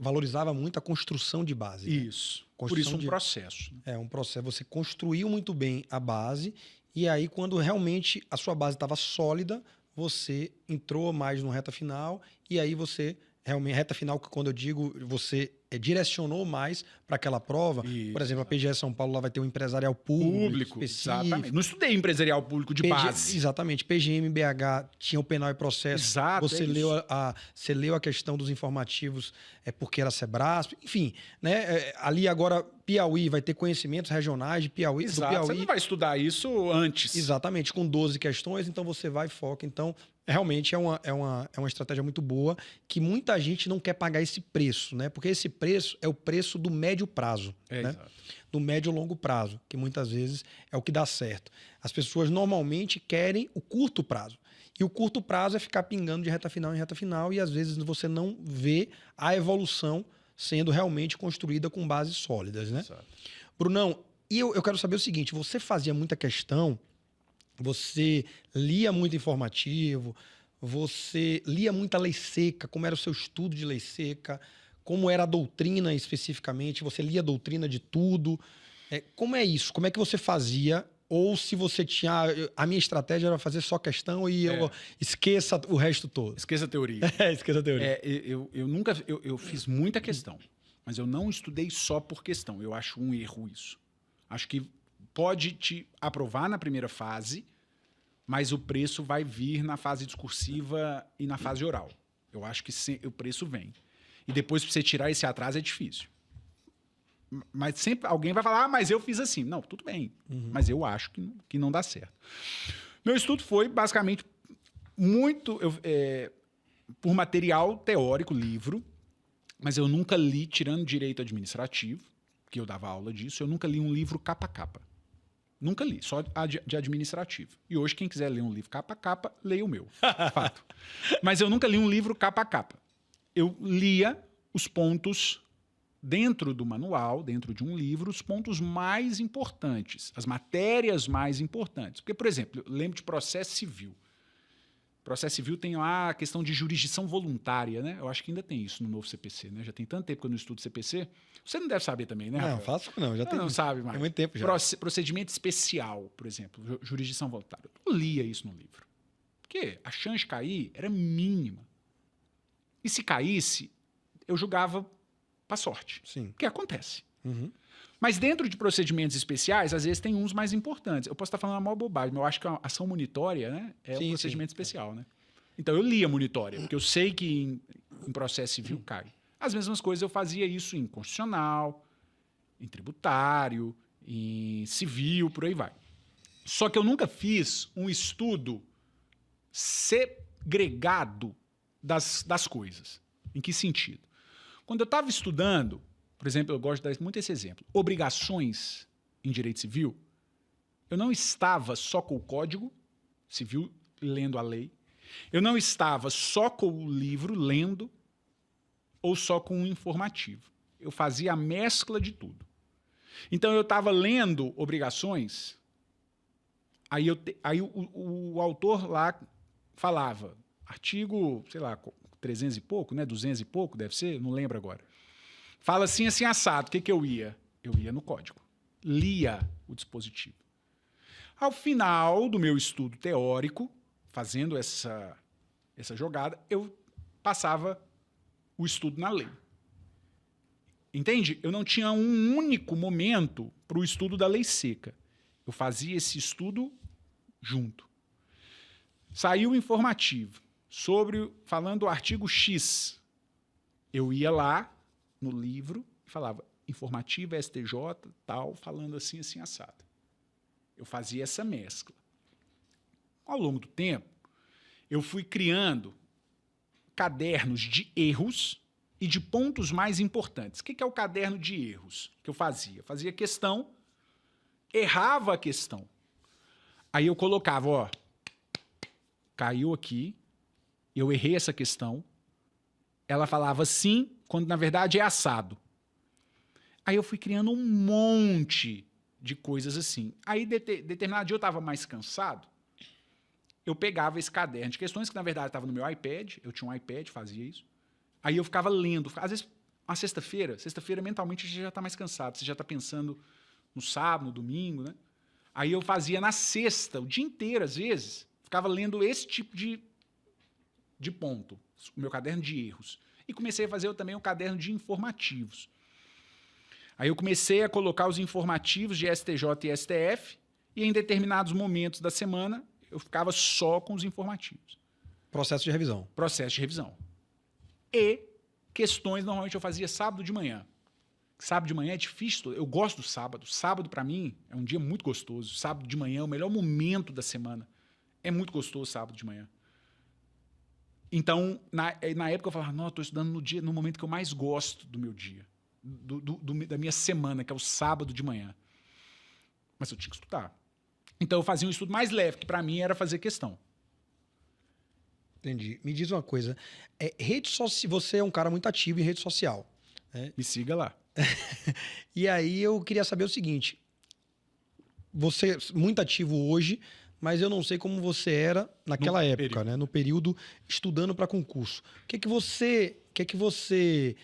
[SPEAKER 1] valorizava muito a construção de base.
[SPEAKER 2] Isso.
[SPEAKER 1] Né?
[SPEAKER 2] Por isso um processo.
[SPEAKER 1] Um processo. Você construiu muito bem a base e aí quando realmente a sua base estava sólida, você entrou mais no reta final e aí você... Realmente, reta final, que quando eu digo, você direcionou mais para aquela prova. Isso. Por exemplo, a PGE São Paulo lá vai ter um empresarial público
[SPEAKER 2] exatamente. Não estudei empresarial público de base.
[SPEAKER 1] Exatamente. PGM, BH tinha o penal e processo.
[SPEAKER 2] Exato.
[SPEAKER 1] Você leu a questão dos informativos porque era Sebrasp. Enfim, né? Ali agora, Piauí vai ter conhecimentos regionais de Piauí.
[SPEAKER 2] Exato.
[SPEAKER 1] Do Piauí.
[SPEAKER 2] Você não vai estudar isso antes.
[SPEAKER 1] Exatamente, com 12 questões, então você vai e foca. Então, realmente é uma estratégia muito boa que muita gente não quer pagar esse preço, né? Porque esse preço é o preço do médio prazo, né?
[SPEAKER 2] Exato.
[SPEAKER 1] Do médio e longo prazo, que muitas vezes é o que dá certo. As pessoas normalmente querem o curto prazo. E o curto prazo é ficar pingando de reta final em reta final e às vezes você não vê a evolução sendo realmente construída com bases sólidas, né?
[SPEAKER 2] Exato.
[SPEAKER 1] Brunão, e eu quero saber o seguinte, você fazia muita questão, você lia muito informativo, você lia muita lei seca, como era o seu estudo de lei seca, como era a doutrina especificamente, você lia a doutrina de tudo. Como é isso? Como é que você fazia? Ou se você tinha... A minha estratégia era fazer só questão e eu esqueça o resto todo.
[SPEAKER 2] Esqueça a teoria.
[SPEAKER 1] Esqueça a teoria.
[SPEAKER 2] Eu fiz muita questão, mas eu não estudei só por questão. Eu acho um erro isso. Acho que pode te aprovar na primeira fase, mas o preço vai vir na fase discursiva e na fase oral. Eu acho que o preço vem. E depois, para você tirar esse atraso, é difícil. Mas sempre alguém vai falar, mas eu fiz assim. Não, tudo bem. Mas eu acho que não dá certo. Meu estudo foi, basicamente, muito por material teórico, livro, mas eu nunca li, tirando direito administrativo, que eu dava aula disso, eu nunca li um livro capa a capa. Nunca li, só de administrativo. E hoje, quem quiser ler um livro capa a capa, leia o meu. Fato. Mas eu nunca li um livro capa a capa. Eu lia os pontos dentro do manual, dentro de um livro, os pontos mais importantes, as matérias mais importantes. Porque, por exemplo, eu lembro de processo civil. Processo civil tem lá a questão de jurisdição voluntária, né? Eu acho que ainda tem isso no novo CPC, né? Já tem tanto tempo que eu não estudo CPC. Você não deve saber também, né, Rafael?
[SPEAKER 1] Não, faço não, já tem.
[SPEAKER 2] Não sabe mais.
[SPEAKER 1] Tem muito tempo já.
[SPEAKER 2] Procedimento especial, por exemplo, jurisdição voluntária. Eu lia isso no livro. Porque a chance de cair era mínima. E se caísse, eu julgava para sorte.
[SPEAKER 1] Sim.
[SPEAKER 2] Que acontece.
[SPEAKER 1] Uhum.
[SPEAKER 2] Mas dentro de procedimentos especiais, às vezes tem uns mais importantes. Eu posso estar falando uma maior bobagem, mas eu acho que a ação monitória, né, é um procedimento especial, né? Então eu lia monitória, porque eu sei que em processo civil cai. As mesmas coisas eu fazia isso em constitucional, em tributário, em civil, por aí vai. Só que eu nunca fiz um estudo segregado das coisas. Em que sentido? Quando eu estava estudando, por exemplo, eu gosto de dar muito esse exemplo, obrigações em direito civil, eu não estava só com o Código Civil lendo a lei, eu não estava só com o livro lendo ou só com o informativo. Eu fazia a mescla de tudo. Então eu estava lendo obrigações, aí o autor lá falava, artigo, sei lá, 300 e pouco, né, 200 e pouco, deve ser, não lembro agora. Fala assim, assim, assado. O que eu ia? Eu ia no código. Lia o dispositivo. Ao final do meu estudo teórico, fazendo essa jogada, eu passava o estudo na lei. Entende? Eu não tinha um único momento para o estudo da lei seca. Eu fazia esse estudo junto. Saiu o informativo falando o artigo X. Eu ia lá no livro e falava informativo STJ, tal, falando assim, assim, assado. Eu fazia essa mescla. Ao longo do tempo, eu fui criando cadernos de erros e de pontos mais importantes. O que é o caderno de erros que eu fazia? Eu fazia questão, errava a questão. Aí eu colocava, ó, caiu aqui, eu errei essa questão, ela falava sim, quando na verdade é assado. Aí eu fui criando um monte de coisas assim. Aí, determinado dia, eu estava mais cansado, eu pegava esse caderno de questões, que na verdade estava no meu iPad, eu tinha um iPad, fazia isso. Aí eu ficava lendo. Às vezes, a sexta-feira mentalmente você já está mais cansado, você já está pensando no sábado, no domingo, né? Aí eu fazia na sexta, o dia inteiro, às vezes, ficava lendo esse tipo de ponto, o meu caderno de erros. E comecei a fazer também um caderno de informativos. Aí eu comecei a colocar os informativos de STJ e STF, e em determinados momentos da semana, eu ficava só com os informativos.
[SPEAKER 1] Processo de revisão.
[SPEAKER 2] Processo de revisão. E questões, normalmente eu fazia sábado de manhã. Sábado de manhã é difícil, eu gosto do sábado. Sábado, para mim, é um dia muito gostoso. Sábado de manhã é o melhor momento da semana. É muito gostoso sábado de manhã. Então, na época eu falava, não, eu estou estudando no momento que eu mais gosto do meu dia, da minha semana, que é o sábado de manhã. Mas eu tinha que estudar. Então eu fazia um estudo mais leve, que para mim era fazer questão.
[SPEAKER 1] Entendi. Me diz uma coisa, você é um cara muito ativo em rede social, né?
[SPEAKER 2] Me siga lá.
[SPEAKER 1] E aí eu queria saber o seguinte, você é muito ativo hoje, mas eu não sei como você era naquela época, né? No período estudando para concurso. O que que você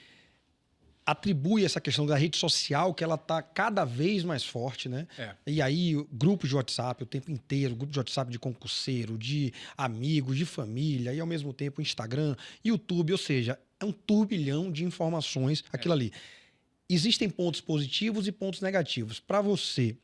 [SPEAKER 1] atribui essa questão da rede social, que ela está cada vez mais forte, né? E aí, grupos de WhatsApp o tempo inteiro, grupo de WhatsApp de concurseiro, de amigos, de família, e ao mesmo tempo Instagram, YouTube, ou seja, é um turbilhão de informações aquilo ali. Existem pontos positivos e pontos negativos. Para você,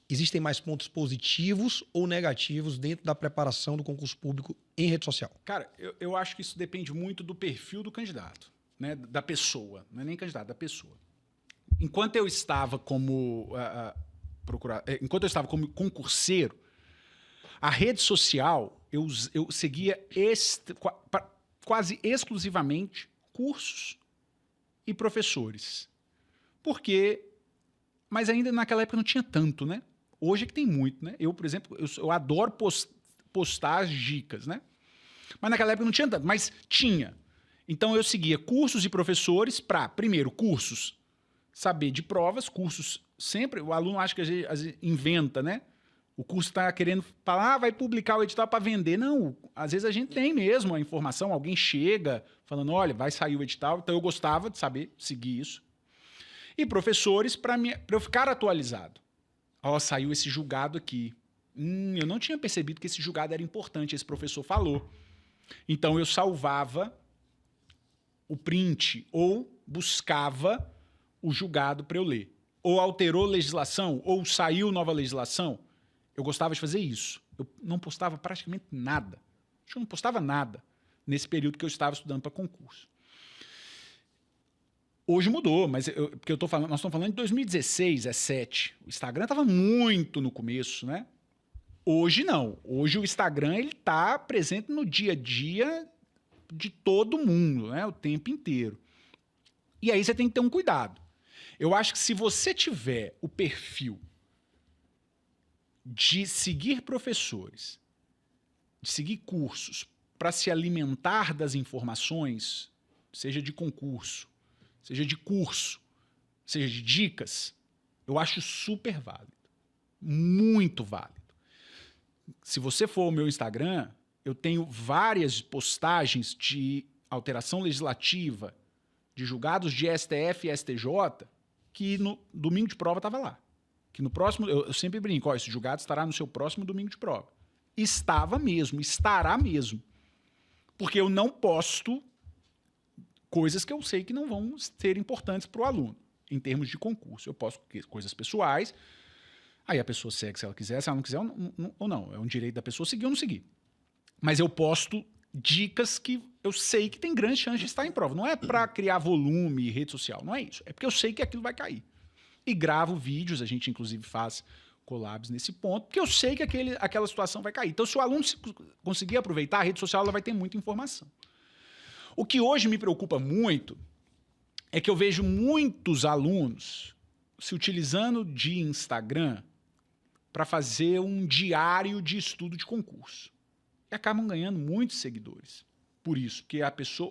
[SPEAKER 1] existem mais pontos positivos ou negativos dentro da preparação do concurso público em rede social?
[SPEAKER 2] Cara, eu acho que isso depende muito do perfil do candidato. né, da pessoa, não é nem candidato, da pessoa. Enquanto eu estava como enquanto eu estava como concurseiro, a rede social eu seguia quase exclusivamente cursos e professores. Mas ainda naquela época não tinha tanto, né? Hoje é que tem muito, né? Eu, por exemplo, eu adoro postar as dicas, né? Mas naquela época não tinha tanto, mas tinha. Então eu seguia cursos e professores para, primeiro, cursos, saber de provas, cursos sempre, o aluno acha que às vezes inventa, né? O curso está querendo falar, vai publicar o edital para vender. Não, às vezes a gente tem mesmo a informação, alguém chega falando, olha, vai sair o edital. Então eu gostava de saber seguir isso. E professores para eu ficar atualizado. Ó, saiu esse julgado aqui. Eu não tinha percebido que esse julgado era importante, esse professor falou. Então eu salvava o print ou buscava o julgado para eu ler. Ou alterou legislação, ou saiu nova legislação. Eu gostava de fazer isso. Eu não postava praticamente nada. Acho que eu não postava nada nesse período que eu estava estudando para concurso. Hoje mudou, mas porque nós estamos falando de 2016, 2017. O Instagram estava muito no começo, né? Hoje não. Hoje o Instagram está presente no dia a dia de todo mundo, né? O tempo inteiro. E aí você tem que ter um cuidado. Eu acho que se você tiver o perfil de seguir professores, de seguir cursos para se alimentar das informações, seja de concurso, seja de curso, seja de dicas, eu acho super válido. Muito válido. Se você for ao meu Instagram, eu tenho várias postagens de alteração legislativa, de julgados de STF e STJ, que no domingo de prova estava lá. Que no próximo, eu sempre brinco, ó, esse julgado estará no seu próximo domingo de prova. Estava mesmo, estará mesmo. Porque eu não posto coisas que eu sei que não vão ser importantes para o aluno, em termos de concurso. Eu posto coisas pessoais, aí a pessoa segue se ela quiser, se ela não quiser ou não. É um direito da pessoa seguir ou não seguir. Mas eu posto dicas que eu sei que tem grande chance de estar em prova. Não é para criar volume e rede social, não é isso. É porque eu sei que aquilo vai cair. E gravo vídeos, a gente inclusive faz collabs nesse ponto, porque eu sei que aquela situação vai cair. Então, se o aluno conseguir aproveitar, a rede social ela vai ter muita informação. O que hoje me preocupa muito é que eu vejo muitos alunos se utilizando de Instagram para fazer um diário de estudo de concurso. E acabam ganhando muitos seguidores. Por isso,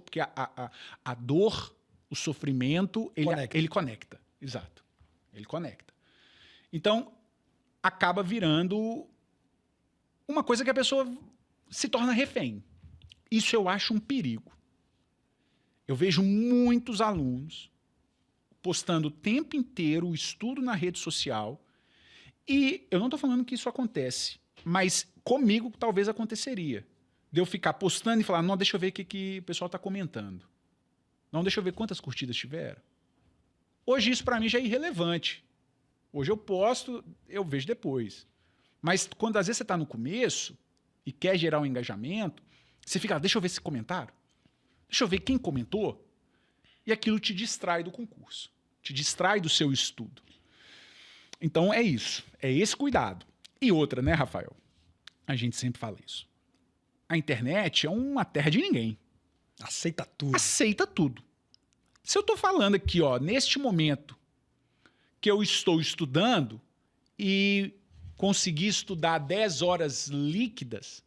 [SPEAKER 2] porque a dor, o sofrimento, ele conecta. Exato. Ele conecta. Então, acaba virando uma coisa que a pessoa se torna refém. Isso eu acho um perigo. Eu vejo muitos alunos postando o tempo inteiro o estudo na rede social e eu não estou falando que isso acontece, mas comigo talvez aconteceria. De eu ficar postando e falar, não, deixa eu ver o que o pessoal está comentando. Não, deixa eu ver quantas curtidas tiveram. Hoje isso para mim já é irrelevante. Hoje eu posto, eu vejo depois. Mas quando às vezes você está no começo e quer gerar um engajamento, você fica, deixa eu ver esse comentário. Deixa eu ver quem comentou. E aquilo te distrai do concurso. Te distrai do seu estudo. Então é isso. É esse cuidado. E outra, né, Rafael? A gente sempre fala isso. A internet é uma terra de ninguém.
[SPEAKER 1] Aceita tudo.
[SPEAKER 2] Aceita tudo. Se eu estou falando aqui, ó, neste momento que eu estou estudando e consegui estudar 10 horas líquidas,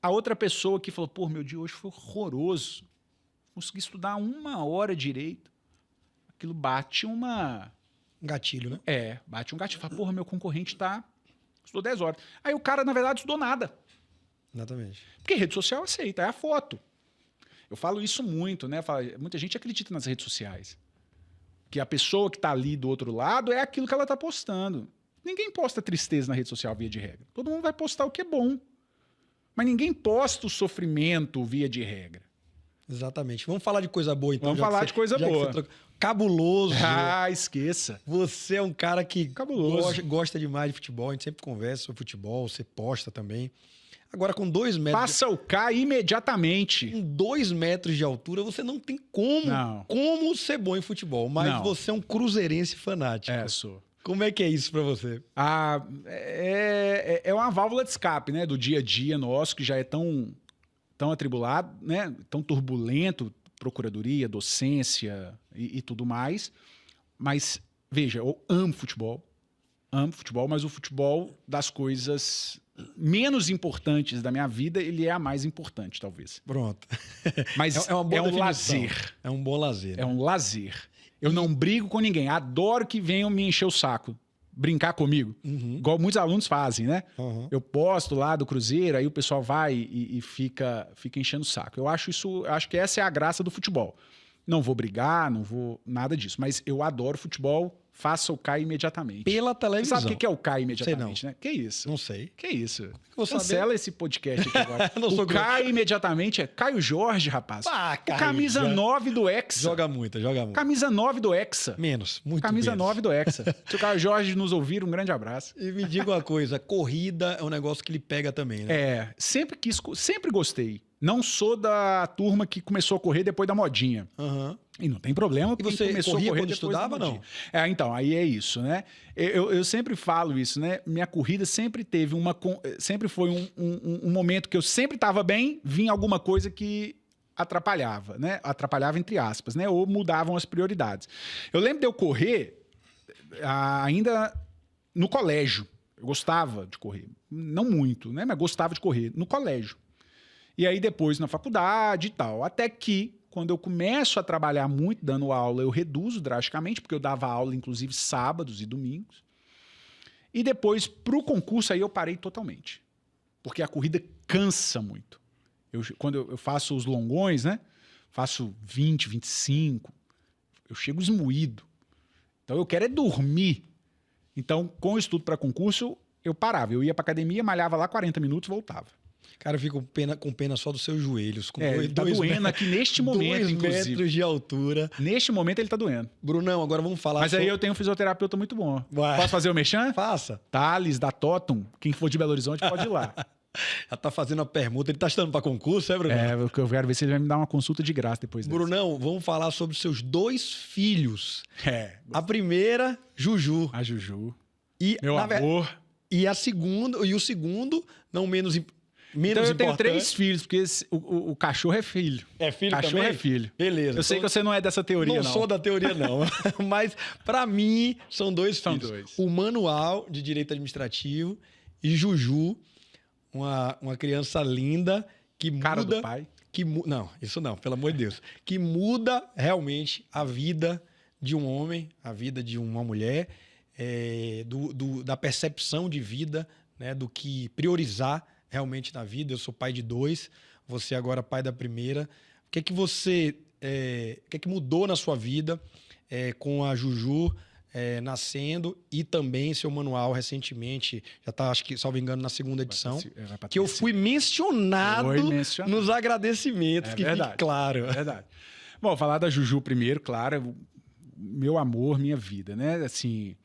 [SPEAKER 2] a outra pessoa que falou, pô, meu dia hoje foi horroroso. Consegui estudar 1 hora direito. Aquilo bate um
[SPEAKER 1] gatilho, né?
[SPEAKER 2] É, bate um gatilho. Fala, porra, meu concorrente estudou 10 horas. Aí o cara, na verdade, estudou nada.
[SPEAKER 1] Exatamente.
[SPEAKER 2] Porque rede social aceita, é a foto. Eu falo isso muito, né? Muita gente acredita nas redes sociais. Que a pessoa que está ali do outro lado é aquilo que ela está postando. Ninguém posta tristeza na rede social via de regra. Todo mundo vai postar o que é bom. Mas ninguém posta o sofrimento via de regra.
[SPEAKER 1] Exatamente. Vamos falar de coisa boa, então.
[SPEAKER 2] Vamos falar de coisa boa.
[SPEAKER 1] Cabuloso.
[SPEAKER 2] Ah, esqueça.
[SPEAKER 1] Você é um cara que
[SPEAKER 2] cabuloso.
[SPEAKER 1] Gosta demais de futebol. A gente sempre conversa sobre futebol. Você posta também. Agora, com 2 metros...
[SPEAKER 2] Faça o K imediatamente.
[SPEAKER 1] Com 2 metros de altura, você não tem como ser bom em futebol. Mas você é um cruzeirense fanático.
[SPEAKER 2] Sou.
[SPEAKER 1] Como é que é isso pra você?
[SPEAKER 2] É uma válvula de escape, né? Do dia a dia nosso, que já é tão atribulado, né? Tão turbulento, procuradoria, docência e tudo mais. Mas, veja, eu amo futebol, mas o futebol das coisas menos importantes da minha vida, ele é a mais importante, talvez.
[SPEAKER 1] Pronto.
[SPEAKER 2] Mas
[SPEAKER 1] é uma boa
[SPEAKER 2] um
[SPEAKER 1] definição.
[SPEAKER 2] lazer.
[SPEAKER 1] É um bom lazer.
[SPEAKER 2] É um lazer. Eu não brigo com ninguém. Adoro que venham me encher o saco. Brincar comigo. Igual muitos alunos fazem, né? Eu posto lá do Cruzeiro, aí o pessoal vai e fica enchendo o saco. Eu acho que essa é a graça do futebol. Não vou brigar, não vou nada disso. Mas eu adoro futebol. Faça o K imediatamente.
[SPEAKER 1] Pela televisão.
[SPEAKER 2] Você sabe o que é o K imediatamente,
[SPEAKER 1] sei não.
[SPEAKER 2] né? Que isso?
[SPEAKER 1] Não sei.
[SPEAKER 2] Que isso?
[SPEAKER 1] Vou
[SPEAKER 2] Cancela
[SPEAKER 1] saber.
[SPEAKER 2] esse podcast aqui agora.
[SPEAKER 1] Não
[SPEAKER 2] O K imediatamente é Caio Jorge, rapaz. Camisa 9 do Hexa.
[SPEAKER 1] Joga muito.
[SPEAKER 2] Camisa 9 do Hexa.
[SPEAKER 1] Menos, muito
[SPEAKER 2] Camisa
[SPEAKER 1] menos.
[SPEAKER 2] 9 do Hexa. Se o Caio Jorge nos ouvir, um grande abraço.
[SPEAKER 1] E me diga uma coisa, corrida é um negócio que lhe pega também, né?
[SPEAKER 2] Sempre gostei. Não sou da turma que começou a correr depois da modinha. E não tem problema,
[SPEAKER 1] E
[SPEAKER 2] porque
[SPEAKER 1] você
[SPEAKER 2] começou a
[SPEAKER 1] corria
[SPEAKER 2] correr
[SPEAKER 1] quando
[SPEAKER 2] depois
[SPEAKER 1] estudava,
[SPEAKER 2] da modinha. Então, aí é isso, né? Eu sempre falo isso, né? Minha corrida sempre teve sempre foi um momento que eu sempre estava bem, vinha alguma coisa que atrapalhava, né? Atrapalhava entre aspas, né? Ou mudavam as prioridades. Eu lembro de eu correr ainda no colégio. Eu gostava de correr. Não muito, né? Mas gostava de correr no colégio. E aí depois na faculdade e tal. Até que, quando eu começo a trabalhar muito dando aula, eu reduzo drasticamente, porque eu dava aula, inclusive, sábados e domingos. E depois, pro concurso, aí eu parei totalmente. Porque a corrida cansa muito. Quando eu faço os longões, né? Faço 20, 25. Eu chego esmoído. Então eu quero é dormir. Então, com o estudo para concurso, eu parava. Eu ia pra academia, malhava lá 40 minutos e voltava.
[SPEAKER 1] Cara, eu fico com pena só dos seus joelhos. Com
[SPEAKER 2] Ele tá doendo aqui neste momento,
[SPEAKER 1] 2
[SPEAKER 2] inclusive.
[SPEAKER 1] metros de altura.
[SPEAKER 2] Neste momento ele tá doendo.
[SPEAKER 1] Brunão, agora vamos falar...
[SPEAKER 2] Mas aí eu tenho um fisioterapeuta muito bom.
[SPEAKER 1] Vai.
[SPEAKER 2] Posso fazer o merchan?
[SPEAKER 1] Faça.
[SPEAKER 2] Thales, da Totum. Quem for de Belo Horizonte pode ir lá.
[SPEAKER 1] Já tá fazendo a permuta. Ele tá estudando para concurso, é, Brunão?
[SPEAKER 2] Eu quero ver se ele vai me dar uma consulta de graça depois dessa.
[SPEAKER 1] Brunão, vamos falar sobre os seus 2 filhos. A primeira, Juju.
[SPEAKER 2] A Juju.
[SPEAKER 1] E,
[SPEAKER 2] Meu amor.
[SPEAKER 1] E o segundo, não menos
[SPEAKER 2] Então eu tenho
[SPEAKER 1] importante.
[SPEAKER 2] 3 filhos, porque o cachorro é filho.
[SPEAKER 1] É filho
[SPEAKER 2] Cachorro
[SPEAKER 1] também?
[SPEAKER 2] é filho.
[SPEAKER 1] Beleza.
[SPEAKER 2] Eu sei que você não é dessa teoria, não.
[SPEAKER 1] Não sou da teoria, não. Mas, para mim, são 2
[SPEAKER 2] São
[SPEAKER 1] filhos.
[SPEAKER 2] 2.
[SPEAKER 1] O Manual de Direito Administrativo e Juju, uma criança linda que
[SPEAKER 2] Cara
[SPEAKER 1] muda...
[SPEAKER 2] do pai.
[SPEAKER 1] Não, isso não, pelo amor de Deus. Que muda realmente a vida de um homem, a vida de uma mulher, da percepção de vida, né, do que priorizar realmente na vida. Eu sou pai de 2, você agora pai da primeira. O que é que o que é que mudou na sua vida com a Juju nascendo e também seu manual recentemente, já está, acho que, salvo engano, na 2ª edição, que eu fui mencionado nos agradecimentos, que fique claro.
[SPEAKER 2] É verdade. Bom, falar da Juju primeiro, claro, meu amor, minha vida, né? Assim,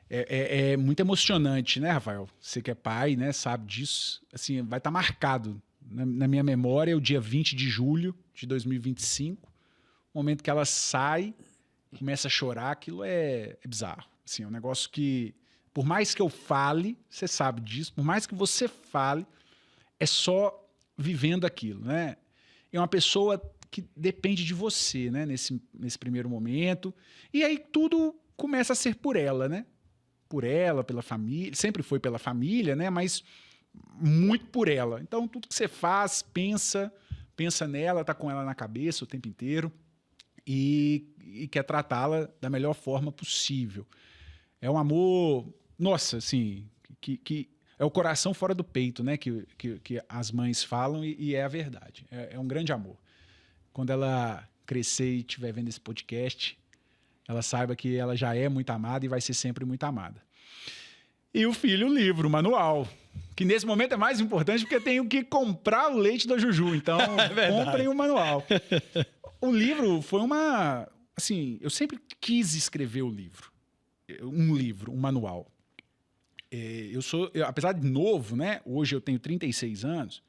[SPEAKER 2] é muito emocionante, né, Rafael? Você que é pai, né, sabe disso. Assim, vai estar marcado na minha memória o dia 20 de julho de 2025, o momento que ela sai, começa a chorar, aquilo é bizarro. Assim, é um negócio que, por mais que eu fale, você sabe disso, por mais que você fale, é só vivendo aquilo, né? É uma pessoa que depende de você, né, nesse primeiro momento. E aí tudo começa a ser por ela, né? Por ela, pela família, sempre foi pela família, né? Mas muito por ela. Então, tudo que você faz, pensa nela, tá com ela na cabeça o tempo inteiro e quer tratá-la da melhor forma possível. É um amor, nossa, assim, que é o coração fora do peito, né? Que as mães falam e é a verdade. É um grande amor. Quando ela crescer e estiver vendo esse podcast, ela saiba que ela já é muito amada e vai ser sempre muito amada. E o filho, o livro, o manual, que nesse momento é mais importante porque eu tenho que comprar o leite da Juju, então comprem o manual. O livro foi assim, eu sempre quis escrever um livro, um manual. apesar de novo, né? Hoje eu tenho 36 anos,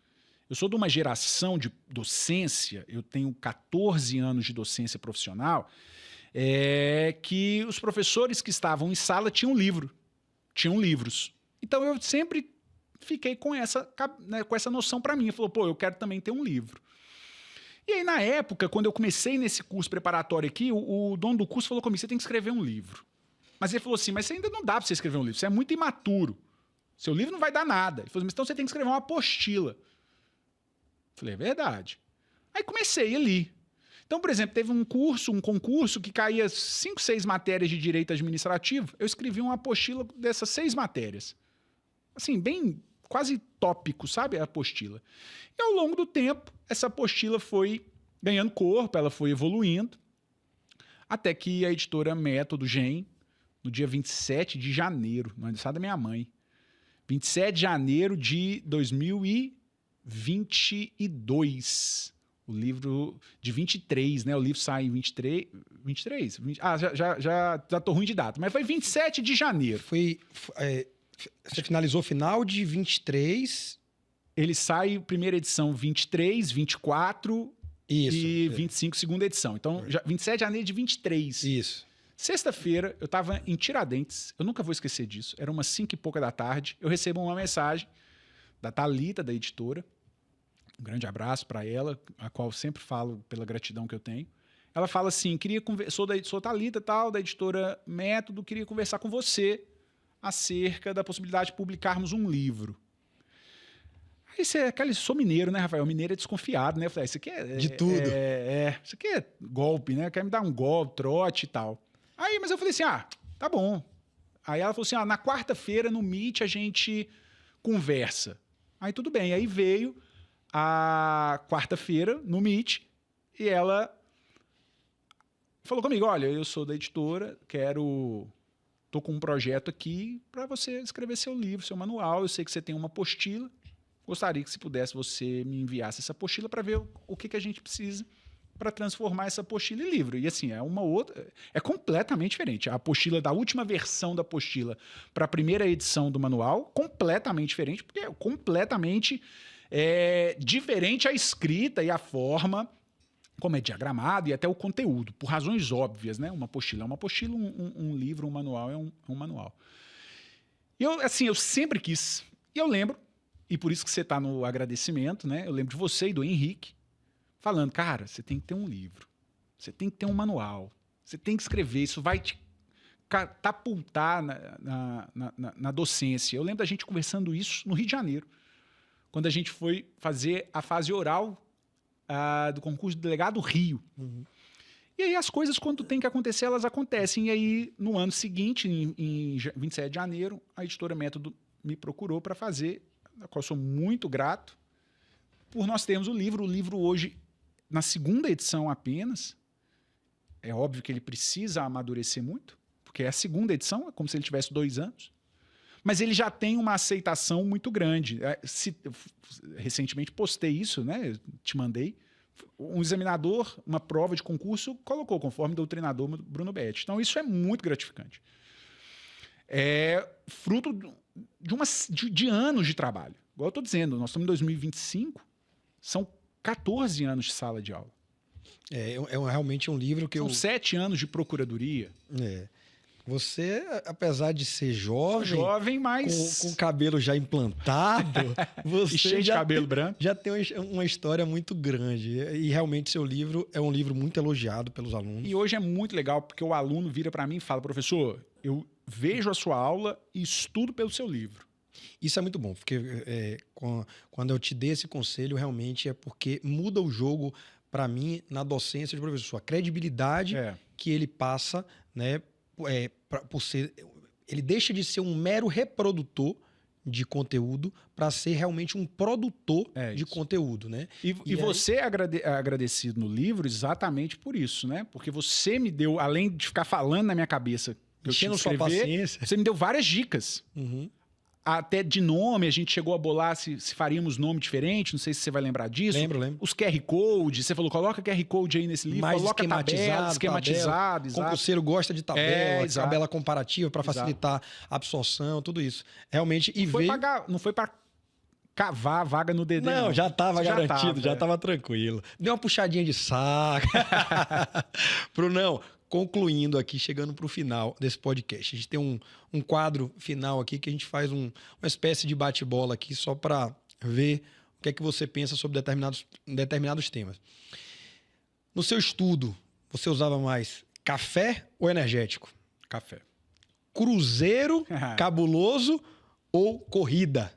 [SPEAKER 2] eu sou de uma geração de docência, eu tenho 14 anos de docência profissional, que os professores que estavam em sala tinham livros. Então eu sempre fiquei com essa noção para mim. Falou, pô, eu quero também ter um livro. E aí, na época, quando eu comecei nesse curso preparatório aqui, o dono do curso falou comigo, você tem que escrever um livro. Mas ele falou assim, mas ainda não dá para você escrever um livro, você é muito imaturo. Seu livro não vai dar nada. Ele falou, mas então você tem que escrever uma apostila. Falei, é verdade. Aí comecei ali. Então, por exemplo, teve um concurso que caía 5, 6 matérias de direito administrativo. Eu escrevi uma apostila dessas 6 matérias. Assim, bem, quase tópico, sabe? A apostila. E ao longo do tempo, essa apostila foi ganhando corpo, ela foi evoluindo, até que a editora Método GEM, no dia 27 de janeiro, no aniversário da minha mãe, 27 de janeiro de 2022, o livro de 23, né? O livro sai em 23... já tô ruim de data, mas foi 27 de janeiro.
[SPEAKER 1] Você finalizou final de 23...
[SPEAKER 2] Ele sai, primeira edição, 23, 24 e 25, segunda edição. Então, 27 de janeiro de 23.
[SPEAKER 1] Isso.
[SPEAKER 2] Sexta-feira, eu estava em Tiradentes, eu nunca vou esquecer disso, era umas 5 e pouca da tarde, eu recebo uma mensagem da Thalita, da editora, um grande abraço para ela, a qual eu sempre falo pela gratidão que eu tenho. Ela fala assim, sou Thalita, tal, da editora Método, queria conversar com você acerca da possibilidade de publicarmos um livro. Aí sou mineiro, né, Rafael? Mineiro é desconfiado, né? Eu falei, isso aqui é...
[SPEAKER 1] De tudo.
[SPEAKER 2] Isso aqui é golpe, né? Quer me dar um golpe, trote e tal. Aí, mas eu falei assim, tá bom. Aí ela falou assim, na quarta-feira no Meet a gente conversa. Aí tudo bem. Aí veio a quarta-feira no Meet e ela falou comigo, olha, eu sou da editora, tô com um projeto aqui para você escrever seu livro, seu manual. Eu sei que você tem uma apostila. Gostaria que, se pudesse, você me enviasse essa apostila para ver o que a gente precisa para transformar essa apostila em livro. E assim, é completamente diferente. A apostila da última versão da apostila para a primeira edição do manual, completamente diferente, porque é completamente diferente a escrita e a forma, como é diagramado e até o conteúdo, por razões óbvias, né? Uma apostila é uma apostila, um livro, um manual é um manual. E eu sempre quis, e eu lembro, e por isso que você está no agradecimento, né? Eu lembro de você e do Henrique falando, cara, você tem que ter um livro, você tem que ter um manual, você tem que escrever, isso vai te catapultar na docência. Eu lembro da gente conversando isso no Rio de Janeiro, quando a gente foi fazer a fase oral do concurso de delegado Rio. Uhum. E aí as coisas, quando tem que acontecer, elas acontecem. E aí, no ano seguinte, em 27 de janeiro, a editora Método me procurou para fazer, a qual eu sou muito grato, por nós termos o livro. O livro hoje, na segunda edição apenas, é óbvio que ele precisa amadurecer muito, porque é a segunda edição, é como se ele tivesse 2 anos, mas ele já tem uma aceitação muito grande. Recentemente postei isso, né? Te mandei. Um examinador, uma prova de concurso, colocou conforme doutrinador Bruno Betti. Então isso é muito gratificante. É fruto de anos de trabalho. Igual eu estou dizendo, nós estamos em 2025, são 14 anos de sala de aula.
[SPEAKER 1] É realmente um livro que
[SPEAKER 2] São 7 anos de procuradoria.
[SPEAKER 1] Você, apesar de ser jovem,
[SPEAKER 2] mas
[SPEAKER 1] com o cabelo já implantado, você
[SPEAKER 2] e cheio de cabelo branco,
[SPEAKER 1] já tem uma história muito grande. E realmente seu livro é um livro muito elogiado pelos alunos.
[SPEAKER 2] E hoje é muito legal, porque o aluno vira para mim e fala, professor, eu vejo a sua aula e estudo pelo seu livro.
[SPEAKER 1] Isso é muito bom, porque quando eu te dei esse conselho, realmente é porque muda o jogo para mim na docência de professor. A credibilidade que ele passa, né? Ele deixa de ser um mero reprodutor de conteúdo para ser realmente um produtor de conteúdo, né?
[SPEAKER 2] E você é agradecido no livro exatamente por isso, né? Porque você me deu, além de ficar falando na minha cabeça,
[SPEAKER 1] enchendo sua paciência,
[SPEAKER 2] você me deu várias dicas.
[SPEAKER 1] Uhum.
[SPEAKER 2] Até de nome, a gente chegou a bolar se faríamos nome diferente, não sei se você vai lembrar disso.
[SPEAKER 1] Lembro.
[SPEAKER 2] Os QR Code, você falou, coloca QR Code aí nesse livro,
[SPEAKER 1] Mais
[SPEAKER 2] coloca tabela, esquematizado,
[SPEAKER 1] O
[SPEAKER 2] exato.
[SPEAKER 1] concurseiro gosta de tabela,
[SPEAKER 2] exato.
[SPEAKER 1] tabela comparativa para facilitar a absorção, tudo isso. Realmente,
[SPEAKER 2] Não foi para cavar a vaga no DD.
[SPEAKER 1] Não, já estava garantido, já
[SPEAKER 2] é.
[SPEAKER 1] estava tranquilo. Deu uma puxadinha de saco. Brunão, concluindo aqui, chegando para o final desse podcast. A gente tem um quadro final aqui que a gente faz uma espécie de bate-bola aqui só para ver o que é que você pensa sobre determinados temas. No seu estudo, você usava mais café ou energético?
[SPEAKER 2] Café.
[SPEAKER 1] Cruzeiro, cabuloso ou corrida?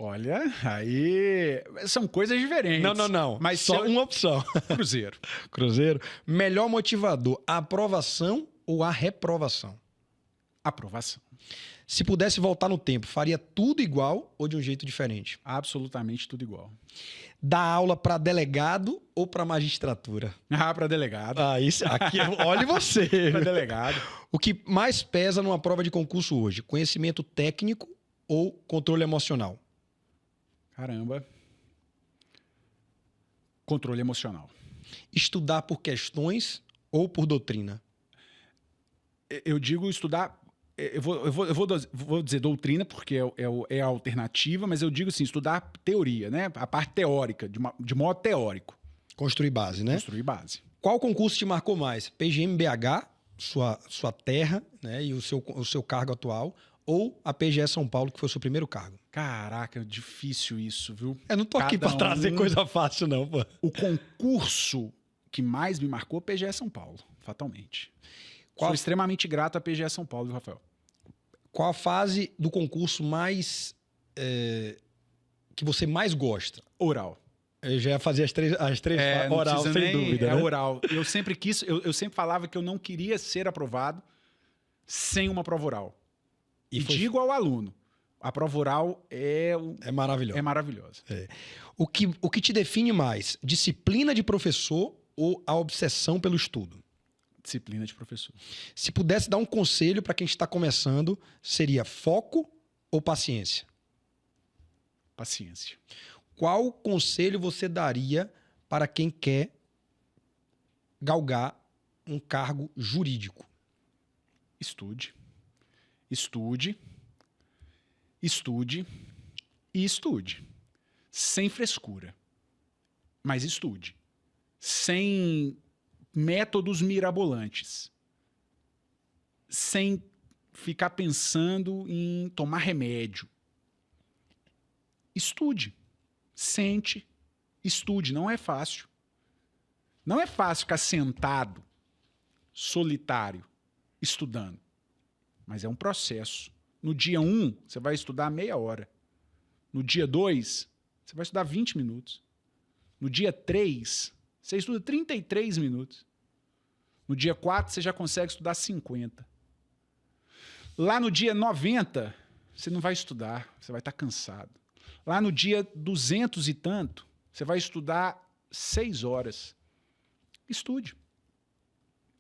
[SPEAKER 2] Olha, aí são coisas diferentes.
[SPEAKER 1] Não.
[SPEAKER 2] Mas
[SPEAKER 1] só uma opção.
[SPEAKER 2] Cruzeiro.
[SPEAKER 1] Cruzeiro. Melhor motivador, a aprovação ou a reprovação?
[SPEAKER 2] Aprovação.
[SPEAKER 1] Se pudesse voltar no tempo, faria tudo igual ou de um jeito diferente?
[SPEAKER 2] Absolutamente tudo igual.
[SPEAKER 1] Dar aula para delegado ou para magistratura?
[SPEAKER 2] Para delegado.
[SPEAKER 1] Isso aqui, olhe você.
[SPEAKER 2] Para delegado.
[SPEAKER 1] O que mais pesa numa prova de concurso hoje? Conhecimento técnico ou controle emocional?
[SPEAKER 2] Caramba. Controle emocional.
[SPEAKER 1] Estudar por questões ou por doutrina?
[SPEAKER 2] Eu digo estudar... Eu vou dizer doutrina, porque é a alternativa, mas eu digo assim, estudar teoria, né? A parte teórica, de modo teórico.
[SPEAKER 1] Construir base, né?
[SPEAKER 2] Construir base.
[SPEAKER 1] Qual concurso te marcou mais? PGM-BH, sua terra, né? E o seu cargo atual, ou a PGE São Paulo, que foi o seu primeiro cargo?
[SPEAKER 2] Caraca, difícil isso, viu?
[SPEAKER 1] Eu não tô aqui pra trazer coisa fácil, não, pô.
[SPEAKER 2] O concurso que mais me marcou, PGE São Paulo, fatalmente. Sou extremamente grato à PGE São Paulo, viu, Rafael?
[SPEAKER 1] Qual a fase do concurso mais... que você mais gosta?
[SPEAKER 2] Oral.
[SPEAKER 1] Eu já ia fazer as três oral, sem dúvida, né?
[SPEAKER 2] Oral. Eu sempre falava que eu não queria ser aprovado sem uma prova oral. E digo ao aluno, a prova oral é
[SPEAKER 1] maravilhosa.
[SPEAKER 2] É maravilhosa.
[SPEAKER 1] O que te define mais? Disciplina de professor ou a obsessão pelo estudo?
[SPEAKER 2] Disciplina de professor.
[SPEAKER 1] Se pudesse dar um conselho para quem está começando, seria foco ou paciência?
[SPEAKER 2] Paciência.
[SPEAKER 1] Qual conselho você daria para quem quer galgar um cargo jurídico?
[SPEAKER 2] Estude. Estude. Estude. E estude. Sem frescura. Mas estude. Sem métodos mirabolantes. Sem ficar pensando em tomar remédio. Estude. Sente. Estude. Não é fácil. Não é fácil ficar sentado, solitário, estudando. Mas é um processo. No dia 1, você vai estudar meia hora. No dia 2, você vai estudar 20 minutos. No dia 3, você estuda 33 minutos. No dia 4, você já consegue estudar 50. Lá no dia 90, você não vai estudar, você vai estar cansado. Lá no dia 200 e tanto, você vai estudar 6 horas. Estude.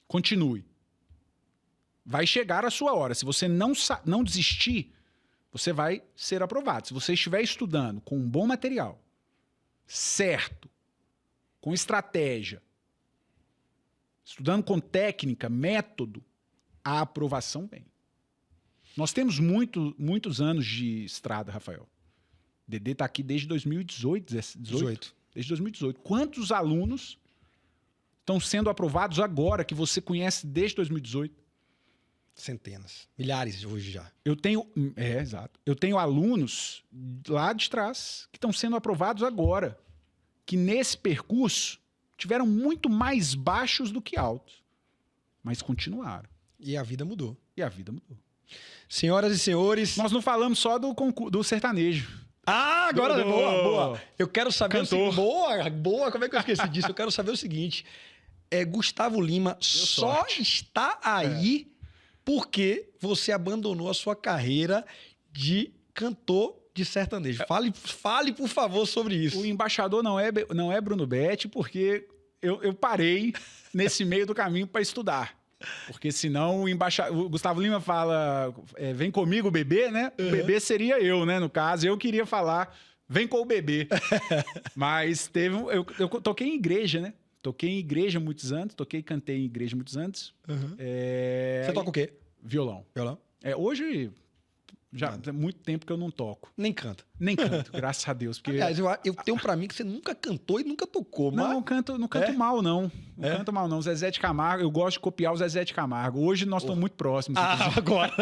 [SPEAKER 2] Continue. Vai chegar a sua hora. Se você não desistir, você vai ser aprovado. Se você estiver estudando com um bom material, certo, com estratégia, estudando com técnica, método, a aprovação vem. Nós temos muitos anos de estrada, Rafael. Dedê está aqui desde 2018, 18. Desde 2018. Quantos alunos estão sendo aprovados agora que você conhece desde 2018?
[SPEAKER 1] Centenas. Milhares hoje já.
[SPEAKER 2] Exato. Eu tenho alunos lá de trás que estão sendo aprovados agora, que nesse percurso tiveram muito mais baixos do que altos, mas continuaram.
[SPEAKER 1] E a vida mudou.
[SPEAKER 2] Senhoras
[SPEAKER 1] e senhores...
[SPEAKER 2] Nós não falamos só do sertanejo.
[SPEAKER 1] Agora... Boa. Eu quero saber
[SPEAKER 2] Cantor.
[SPEAKER 1] Boa. Como é que eu esqueci disso? Eu quero saber o seguinte. Gustavo Lima só está aí... porque você abandonou a sua carreira de cantor de sertanejo. Fale, por favor, sobre isso.
[SPEAKER 2] O embaixador não é Bruno Betti, porque eu parei nesse meio do caminho para estudar. Porque senão o Gustavo Lima fala, vem comigo, bebê, né? O bebê seria eu, né? No caso, eu queria falar, vem com o bebê. Mas eu toquei em igreja, né? Toquei em igreja muitos anos, cantei em igreja muitos anos.
[SPEAKER 1] Você toca o quê?
[SPEAKER 2] Violão.
[SPEAKER 1] Violão?
[SPEAKER 2] Hoje, já tem muito tempo que eu não toco.
[SPEAKER 1] Nem canta.
[SPEAKER 2] Nem canto, graças a Deus. Porque...
[SPEAKER 1] Aliás, eu tenho pra mim que você nunca cantou e nunca tocou. Mas...
[SPEAKER 2] Não canto mal, não. Não canto mal, não. Zezé de Camargo, eu gosto de copiar o Zezé de Camargo. Hoje nós estamos muito próximos.
[SPEAKER 1] Agora.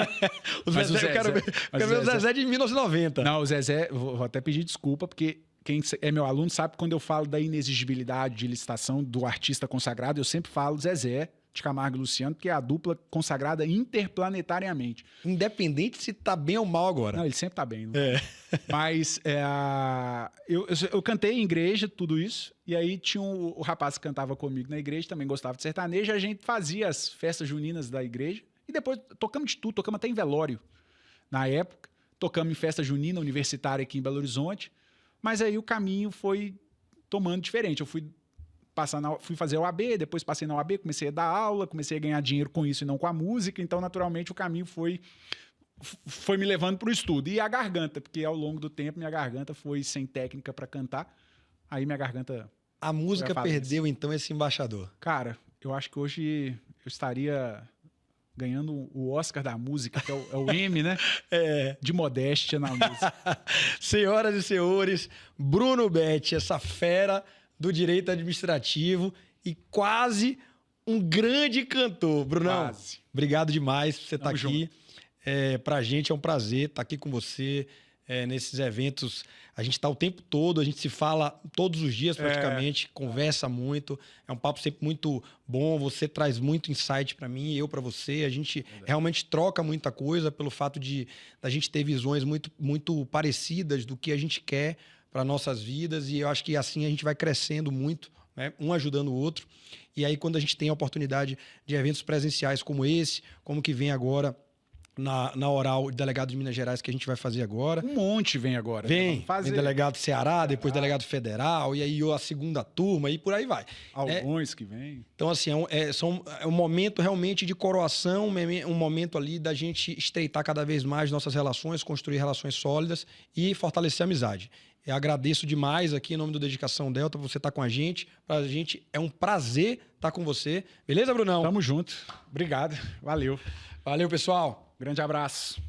[SPEAKER 1] O Zezé, eu quero ver o Zezé de 1990.
[SPEAKER 2] Não, o Zezé, vou até pedir desculpa, porque quem é meu aluno sabe que quando eu falo da inexigibilidade de licitação do artista consagrado, eu sempre falo Zezé de Camargo e Luciano, porque é a dupla consagrada interplanetariamente.
[SPEAKER 1] Independente se tá bem ou mal agora.
[SPEAKER 2] Não, ele sempre tá bem. Mas eu cantei em igreja, tudo isso, e aí tinha o rapaz que cantava comigo na igreja, também gostava de sertanejo, a gente fazia as festas juninas da igreja, e depois tocamos de tudo, tocamos até em velório. Na época, tocamos em festa junina universitária aqui em Belo Horizonte, mas aí o caminho foi tomando diferente. Eu fui fazer a OAB, depois passei na OAB, comecei a dar aula, comecei a ganhar dinheiro com isso e não com a música, então naturalmente o caminho foi me levando para o estudo. E a garganta, porque ao longo do tempo minha garganta foi sem técnica para cantar, aí minha garganta...
[SPEAKER 1] A música perdeu então esse embaixador.
[SPEAKER 2] Cara, eu acho que hoje eu estaria ganhando o Oscar da música, que é o M, né? De modéstia na música.
[SPEAKER 1] Senhoras e senhores, Bruno Betti, essa fera do direito administrativo e quase um grande cantor. Brunão,
[SPEAKER 2] quase.
[SPEAKER 1] Obrigado demais por você estar aqui.
[SPEAKER 2] Junto.
[SPEAKER 1] Pra gente é um prazer estar aqui com você nesses eventos. A gente está o tempo todo, a gente se fala todos os dias praticamente, conversa muito. É um papo sempre muito bom, você traz muito insight para mim, eu para você. A gente realmente troca muita coisa pelo fato de a gente ter visões muito, muito parecidas do que a gente quer para nossas vidas, e eu acho que assim a gente vai crescendo muito, né? Um ajudando o outro. E aí quando a gente tem a oportunidade de eventos presenciais como esse, como que vem agora na Oral Delegado de Minas Gerais, que a gente vai fazer agora.
[SPEAKER 2] Um monte vem agora.
[SPEAKER 1] Vem delegado Ceará, depois delegado federal, e aí a segunda turma, e por aí vai.
[SPEAKER 2] Alguns que vem.
[SPEAKER 1] Então, assim, é um momento realmente de coroação, um momento ali da gente estreitar cada vez mais nossas relações, construir relações sólidas e fortalecer a amizade. Eu agradeço demais aqui em nome do Dedicação Delta, você estar com a gente. Pra gente é um prazer estar com você. Beleza, Brunão?
[SPEAKER 2] Tamo junto. Obrigado. Valeu.
[SPEAKER 1] Valeu, pessoal.
[SPEAKER 2] Grande abraço.